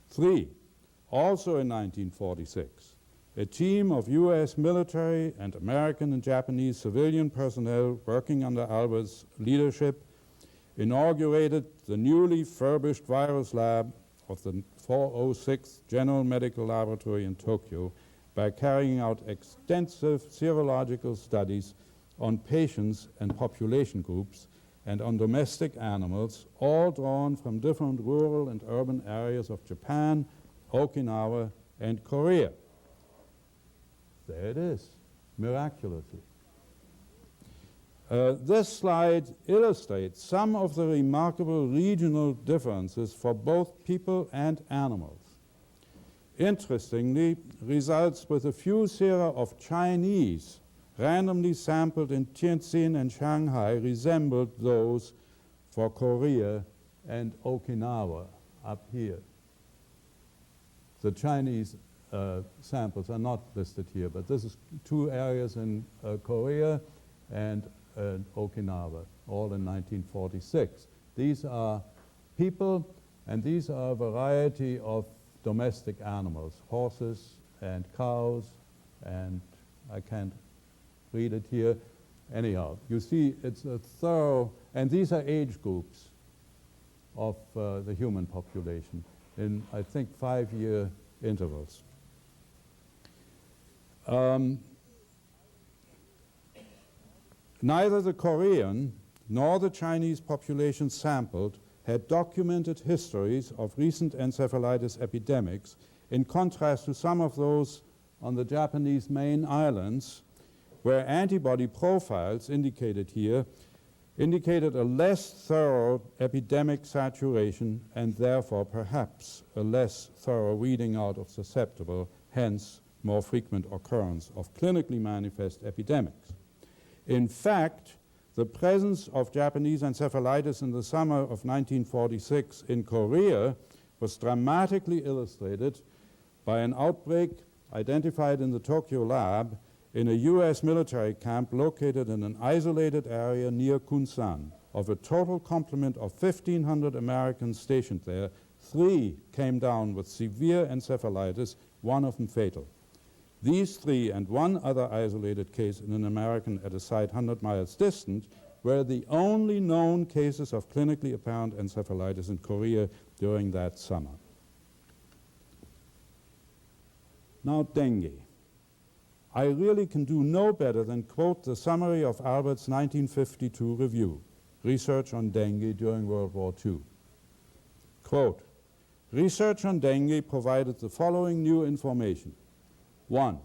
3. Also in 1946, a team of US military and American and Japanese civilian personnel working under Albert's leadership inaugurated the newly furbished virus lab of the 406th General Medical Laboratory in Tokyo by carrying out extensive serological studies on patients and population groups and on domestic animals, all drawn from different rural and urban areas of Japan, Okinawa, and Korea. There it is, miraculously. This slide illustrates some of the remarkable regional differences for both people and animals. Interestingly, results with a few sera of Chinese randomly sampled in Tianjin and Shanghai resembled those for Korea and Okinawa up here. The Chinese samples are not listed here, but this is 2 areas in Korea and Okinawa, all in 1946. These are people, and these are a variety of domestic animals, horses and cows, and I can't read it here. Anyhow, you see it's a thorough, and these are age groups of the human population in, I think, 5-year intervals. Neither the Korean nor the Chinese population sampled had documented histories of recent encephalitis epidemics, in contrast to some of those on the Japanese main islands, where antibody profiles indicated here indicated a less thorough epidemic saturation and therefore perhaps a less thorough weeding out of susceptible, hence more frequent occurrence of clinically manifest epidemics. In fact, the presence of Japanese encephalitis in the summer of 1946 in Korea was dramatically illustrated by an outbreak identified in the Tokyo lab in a US military camp located in an isolated area near Kunsan. Of a total complement of 1,500 Americans stationed there, 3 came down with severe encephalitis, one of them fatal. These 3 and one other isolated case in an American at a site 100 miles distant were the only known cases of clinically apparent encephalitis in Korea during that summer. Now, dengue. I really can do no better than quote the summary of Albert's 1952 review, Research on Dengue During World War II. Quote, research on dengue provided the following new information. 1,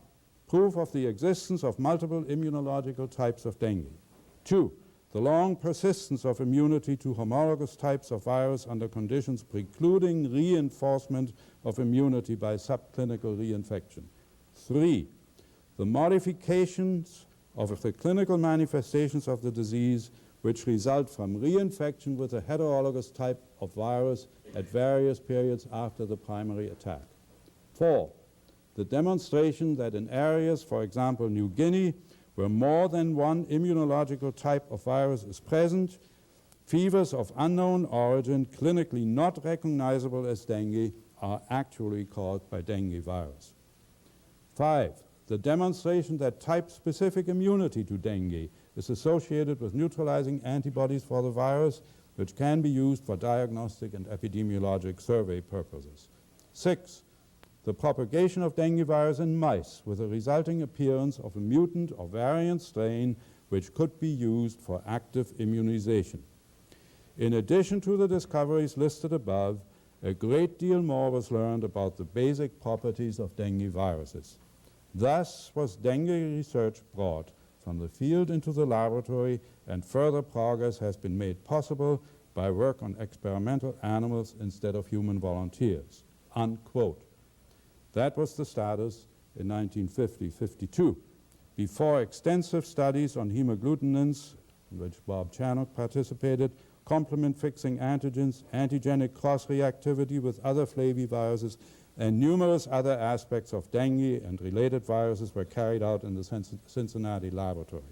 proof of the existence of multiple immunological types of dengue. 2, the long persistence of immunity to homologous types of virus under conditions precluding reinforcement of immunity by subclinical reinfection. 3, the modifications of the clinical manifestations of the disease which result from reinfection with a heterologous type of virus at various periods after the primary attack. 4, the demonstration that in areas, for example, New Guinea, where more than one immunological type of virus is present, fevers of unknown origin, clinically not recognizable as dengue, are actually caused by dengue virus. 5, the demonstration that type-specific immunity to dengue is associated with neutralizing antibodies for the virus, which can be used for diagnostic and epidemiologic survey purposes. 6, the propagation of dengue virus in mice with a resulting appearance of a mutant or variant strain which could be used for active immunization. In addition to the discoveries listed above, a great deal more was learned about the basic properties of dengue viruses. Thus was dengue research brought from the field into the laboratory, and further progress has been made possible by work on experimental animals instead of human volunteers. Unquote. That was the status in 1950-52. Before extensive studies on hemagglutinins, in which Bob Chanock participated, complement-fixing antigens, antigenic cross-reactivity with other flaviviruses, and numerous other aspects of dengue and related viruses were carried out in the Cincinnati laboratory.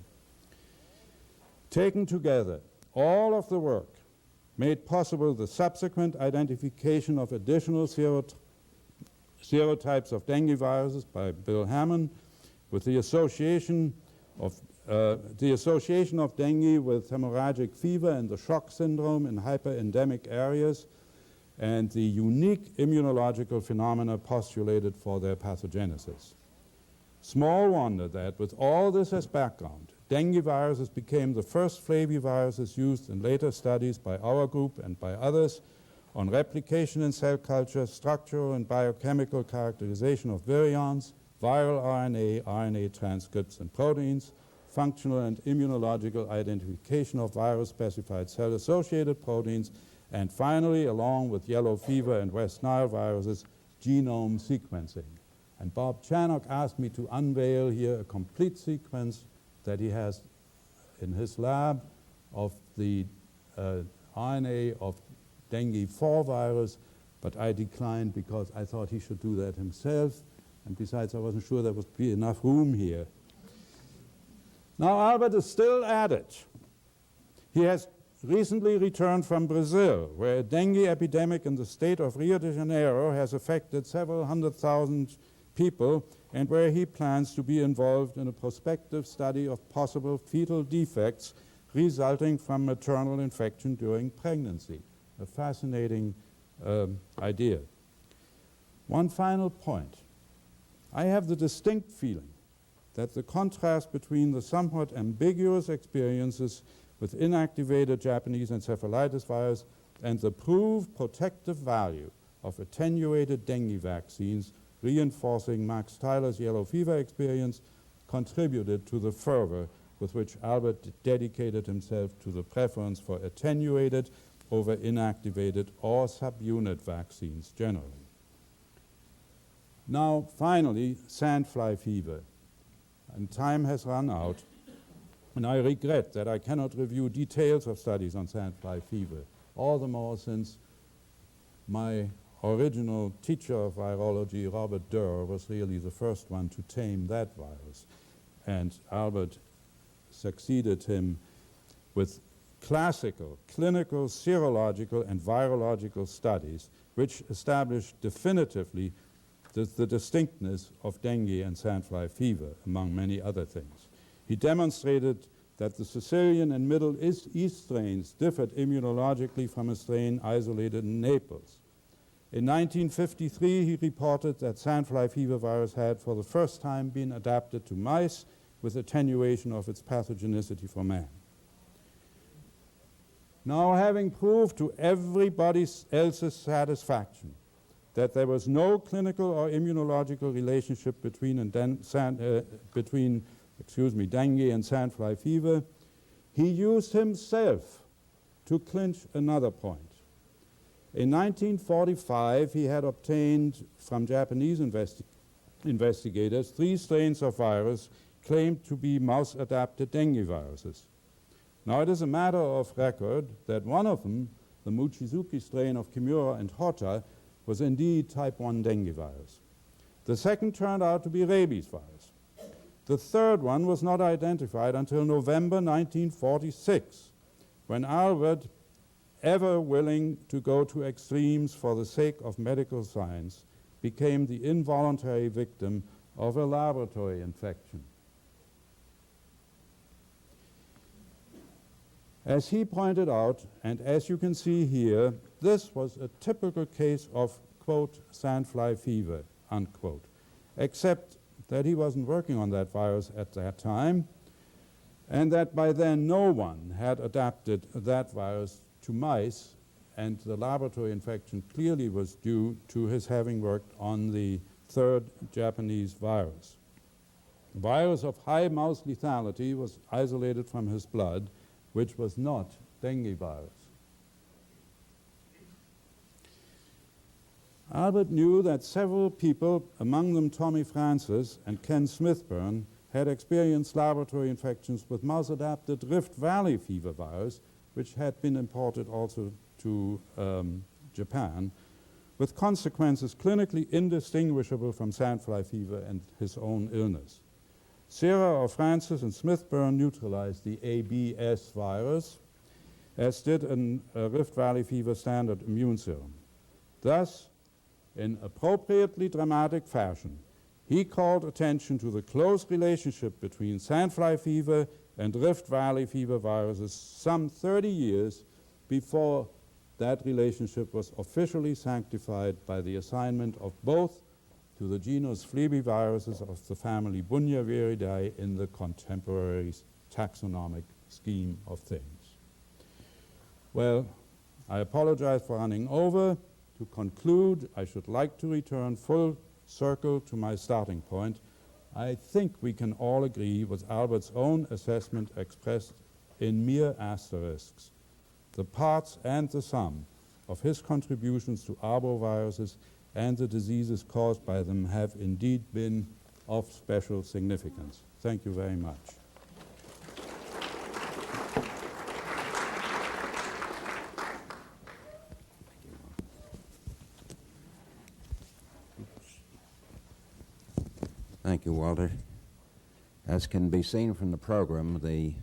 Taken together, all of the work made possible the subsequent identification of additional serotypes of dengue viruses by Bill Hammond, with the association of dengue with hemorrhagic fever and the shock syndrome in hyperendemic areas, and the unique immunological phenomena postulated for their pathogenesis. Small wonder that, with all this as background, dengue viruses became the first flaviviruses used in later studies by our group and by others on replication in cell culture, structural and biochemical characterization of virions, viral RNA, RNA transcripts and proteins, functional and immunological identification of virus-specified cell-associated proteins, and finally, along with yellow fever and West Nile viruses, genome sequencing. And Bob Chanock asked me to unveil here a complete sequence that he has in his lab of the RNA of dengue 4 virus, but I declined because I thought he should do that himself, and besides I wasn't sure there would be enough room here. Now Albert is still at it. He has recently returned from Brazil, where a dengue epidemic in the state of Rio de Janeiro has affected several 100,000 people, and where he plans to be involved in a prospective study of possible fetal defects resulting from maternal infection during pregnancy. A fascinating idea. One final point. I have the distinct feeling that the contrast between the somewhat ambiguous experiences with inactivated Japanese encephalitis virus and the proved protective value of attenuated dengue vaccines reinforcing Max Tyler's yellow fever experience contributed to the fervor with which Albert dedicated himself to the preference for attenuated over inactivated or subunit vaccines generally. Now, finally, sandfly fever. And time has run out, and I regret that I cannot review details of studies on sandfly fever, all the more since my original teacher of virology, Robert Durr, was really the first one to tame that virus. And Albert succeeded him with classical, clinical, serological, and virological studies which established definitively the distinctness of dengue and sandfly fever, among many other things. He demonstrated that the Sicilian and Middle East strains differed immunologically from a strain isolated in Naples. In 1953, he reported that sandfly fever virus had for the first time been adapted to mice with attenuation of its pathogenicity for man. Now, having proved to everybody else's satisfaction that there was no clinical or immunological relationship between dengue and sandfly fever, he used himself to clinch another point. In 1945, he had obtained from Japanese investigators 3 strains of virus claimed to be mouse-adapted dengue viruses. Now, it is a matter of record that one of them, the Mochizuki strain of Kimura and Hota, was indeed type 1 dengue virus. The second turned out to be rabies virus. The third one was not identified until November 1946, when Albert, ever willing to go to extremes for the sake of medical science, became the involuntary victim of a laboratory infection. As he pointed out, and as you can see here, this was a typical case of, quote, sandfly fever, unquote, except that he wasn't working on that virus at that time, and that by then no one had adapted that virus to mice, and the laboratory infection clearly was due to his having worked on the third Japanese virus. A virus of high mouse lethality was isolated from his blood, which was not dengue virus. Albert knew that several people, among them Tommy Francis and Ken Smithburn, had experienced laboratory infections with mouse-adapted Rift Valley fever virus, which had been imported also to Japan, with consequences clinically indistinguishable from sandfly fever and his own illness. Serra of Francis and Smithburn neutralized the ABS virus, as did a Rift Valley fever standard immune serum. Thus, in appropriately dramatic fashion, he called attention to the close relationship between sandfly fever and Rift Valley fever viruses some 30 years before that relationship was officially sanctified by the assignment of both to the genus flebiviruses of the family Bunyaviridae in the contemporary taxonomic scheme of things. Well, I apologize for running over. To conclude, I should like to return full circle to my starting point. I think we can all agree with Albert's own assessment expressed in mere asterisks. The parts and the sum of his contributions to arboviruses and the diseases caused by them have indeed been of special significance. Thank you very much. Thank you, Walter. As can be seen from the program, the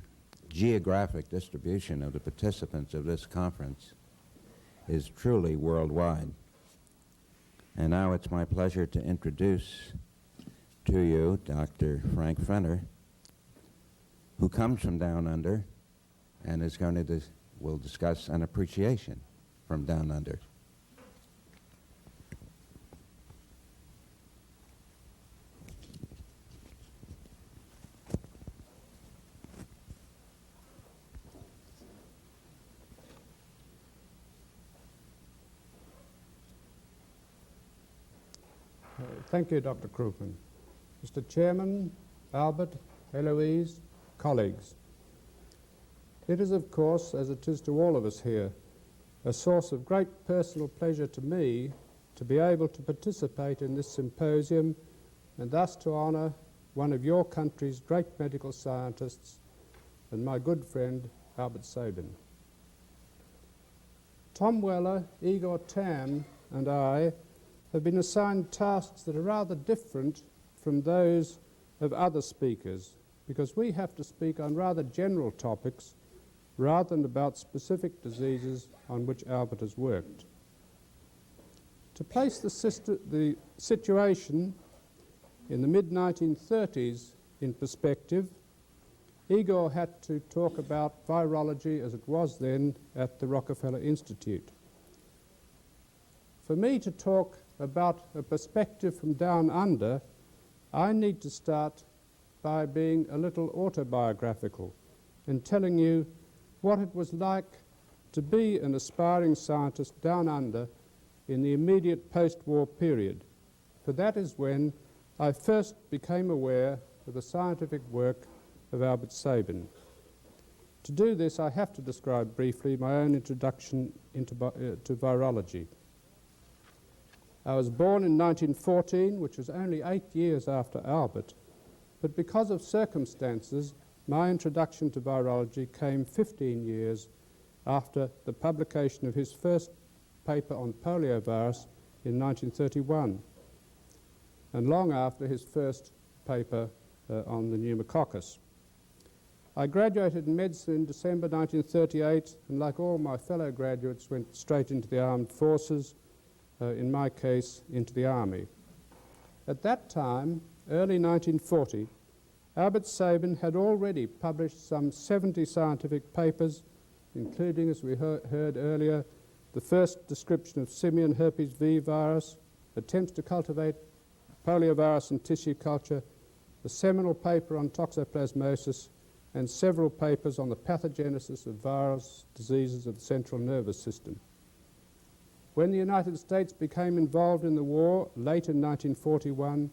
geographic distribution of the participants of this conference is truly worldwide. And now it's my pleasure to introduce to you Dr. Frank Frenner, who comes from down under and is going to will discuss an appreciation from down under. Thank you, Dr. Krupin. Mr. Chairman, Albert, Eloise, colleagues. It is, of course, as it is to all of us here, a source of great personal pleasure to me to be able to participate in this symposium and thus to honour one of your country's great medical scientists and my good friend Albert Sabin. Tom Weller, Igor Tam and I have been assigned tasks that are rather different from those of other speakers, because we have to speak on rather general topics rather than about specific diseases on which Albert has worked. To place the situation in the mid-1930s in perspective, Igor had to talk about virology as it was then at the Rockefeller Institute. For me to talk about a perspective from down under, I need to start by being a little autobiographical and telling you what it was like to be an aspiring scientist down under in the immediate post-war period, for that is when I first became aware of the scientific work of Albert Sabin. To do this, I have to describe briefly my own introduction to virology. I was born in 1914, which was only 8 years after Albert, but because of circumstances, my introduction to virology came 15 years after the publication of his first paper on poliovirus in 1931, and long after his first paper on the pneumococcus. I graduated in medicine in December 1938, and like all my fellow graduates, went straight into the armed forces, in my case, into the army. At that time, early 1940, Albert Sabin had already published some 70 scientific papers, including, as we heard earlier, the first description of simian herpes V virus, attempts to cultivate poliovirus in tissue culture, a seminal paper on toxoplasmosis, and several papers on the pathogenesis of virus diseases of the central nervous system. When the United States became involved in the war, late in 1941,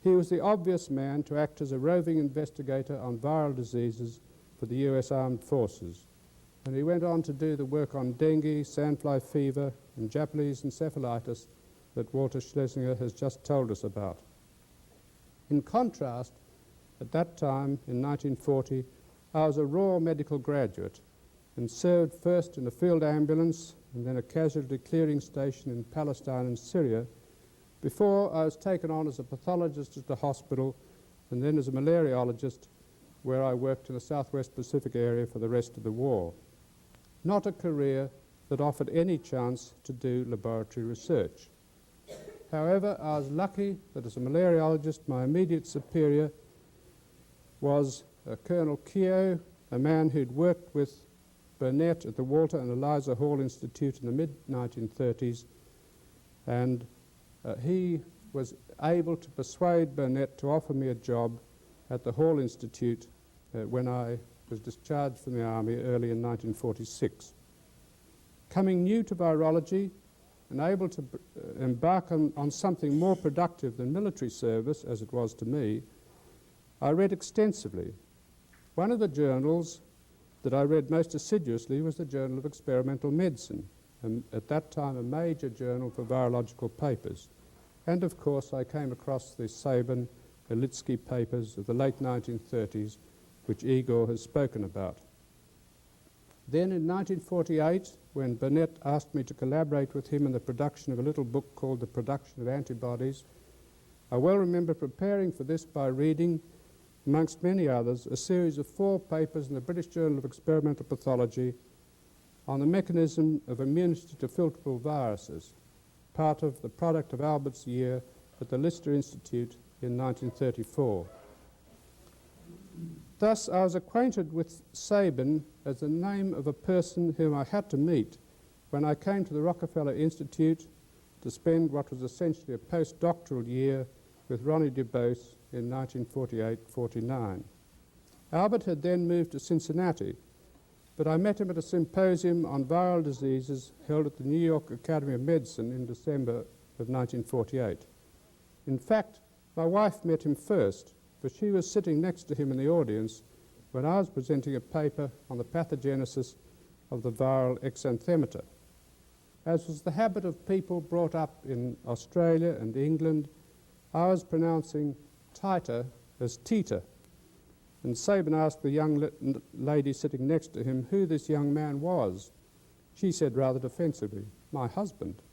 he was the obvious man to act as a roving investigator on viral diseases for the US Armed Forces. And he went on to do the work on dengue, sandfly fever, and Japanese encephalitis that Walter Schlesinger has just told us about. In contrast, at that time, in 1940, I was a raw medical graduate and served first in a field ambulance and then a casualty clearing station in Palestine and Syria before I was taken on as a pathologist at the hospital and then as a malariologist, where I worked in the Southwest Pacific area for the rest of the war. Not a career that offered any chance to do laboratory research. However, I was lucky that as a malariologist, my immediate superior was Colonel Keogh, a man who'd worked with Burnett at the Walter and Eliza Hall Institute in the mid-1930s, and he was able to persuade Burnett to offer me a job at the Hall Institute when I was discharged from the Army early in 1946. Coming new to virology and able to embark on something more productive than military service, as it was to me, I read extensively. One of the journals that I read most assiduously was the Journal of Experimental Medicine, at that time a major journal for virological papers. And of course I came across the Sabin, Elitsky papers of the late 1930s, which Igor has spoken about. Then in 1948, when Burnett asked me to collaborate with him in the production of a little book called The Production of Antibodies, I well remember preparing for this by reading, amongst many others, a series of 4 papers in the British Journal of Experimental Pathology on the mechanism of immunity to filterable viruses, part of the product of Albert's year at the Lister Institute in 1934. Thus, I was acquainted with Sabin as the name of a person whom I had to meet when I came to the Rockefeller Institute to spend what was essentially a postdoctoral year with Ronnie DuBose in 1948-49. Albert had then moved to Cincinnati, but I met him at a symposium on viral diseases held at the New York Academy of Medicine in December of 1948. In fact, my wife met him first, for she was sitting next to him in the audience when I was presenting a paper on the pathogenesis of the viral exanthemeter. As was the habit of people brought up in Australia and England, I was pronouncing Titer as Tita. And Sabin asked the young lady sitting next to him who this young man was. She said rather defensively, "My husband."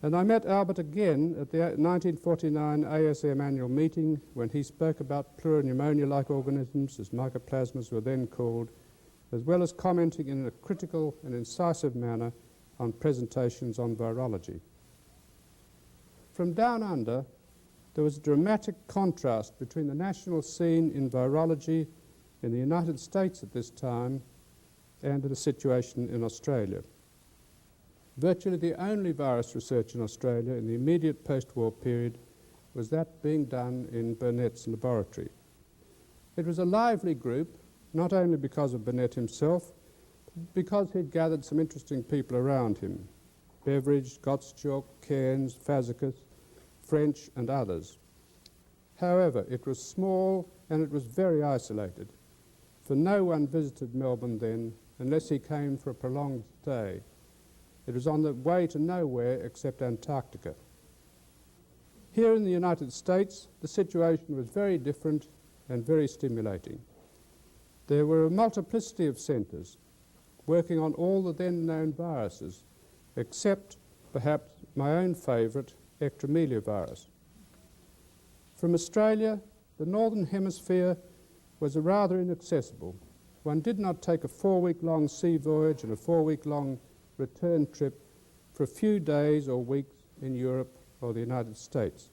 And I met Albert again at the 1949 ASM annual meeting when he spoke about pleuropneumonia-like organisms, as mycoplasmas were then called, as well as commenting in a critical and incisive manner on presentations on virology. From down under, there was a dramatic contrast between the national scene in virology in the United States at this time and the situation in Australia. Virtually the only virus research in Australia in the immediate post-war period was that being done in Burnett's laboratory. It was a lively group, not only because of Burnett himself, but because he'd gathered some interesting people around him: Beveridge, Gottschalk, Cairns, Fazekas, French and others. However, it was small and it was very isolated, for no one visited Melbourne then unless he came for a prolonged stay. It was on the way to nowhere except Antarctica. Here in the United States, the situation was very different and very stimulating. There were a multiplicity of centres working on all the then known viruses, except perhaps my own favourite, ectromelia virus. From Australia, the Northern Hemisphere was rather inaccessible. One did not take a 4-week-long sea voyage and a 4-week-long return trip for a few days or weeks in Europe or the United States.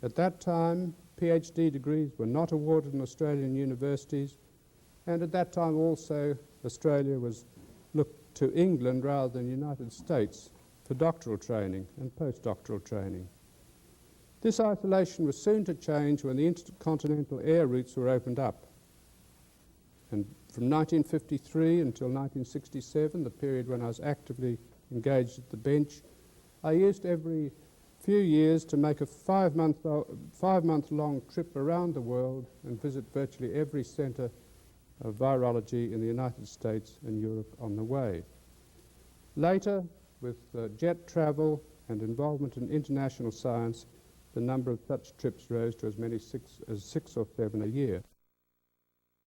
At that time, PhD degrees were not awarded in Australian universities, and at that time also Australia was looked to England rather than the United States for doctoral training and postdoctoral training. This isolation was soon to change when the intercontinental air routes were opened up. And from 1953 until 1967, the period when I was actively engaged at the bench, I used every few years to make a 5-month-long trip around the world and visit virtually every centre of virology in the United States and Europe on the way. Later, with jet travel and involvement in international science, the number of such trips rose to as many as 6 or 7 a year.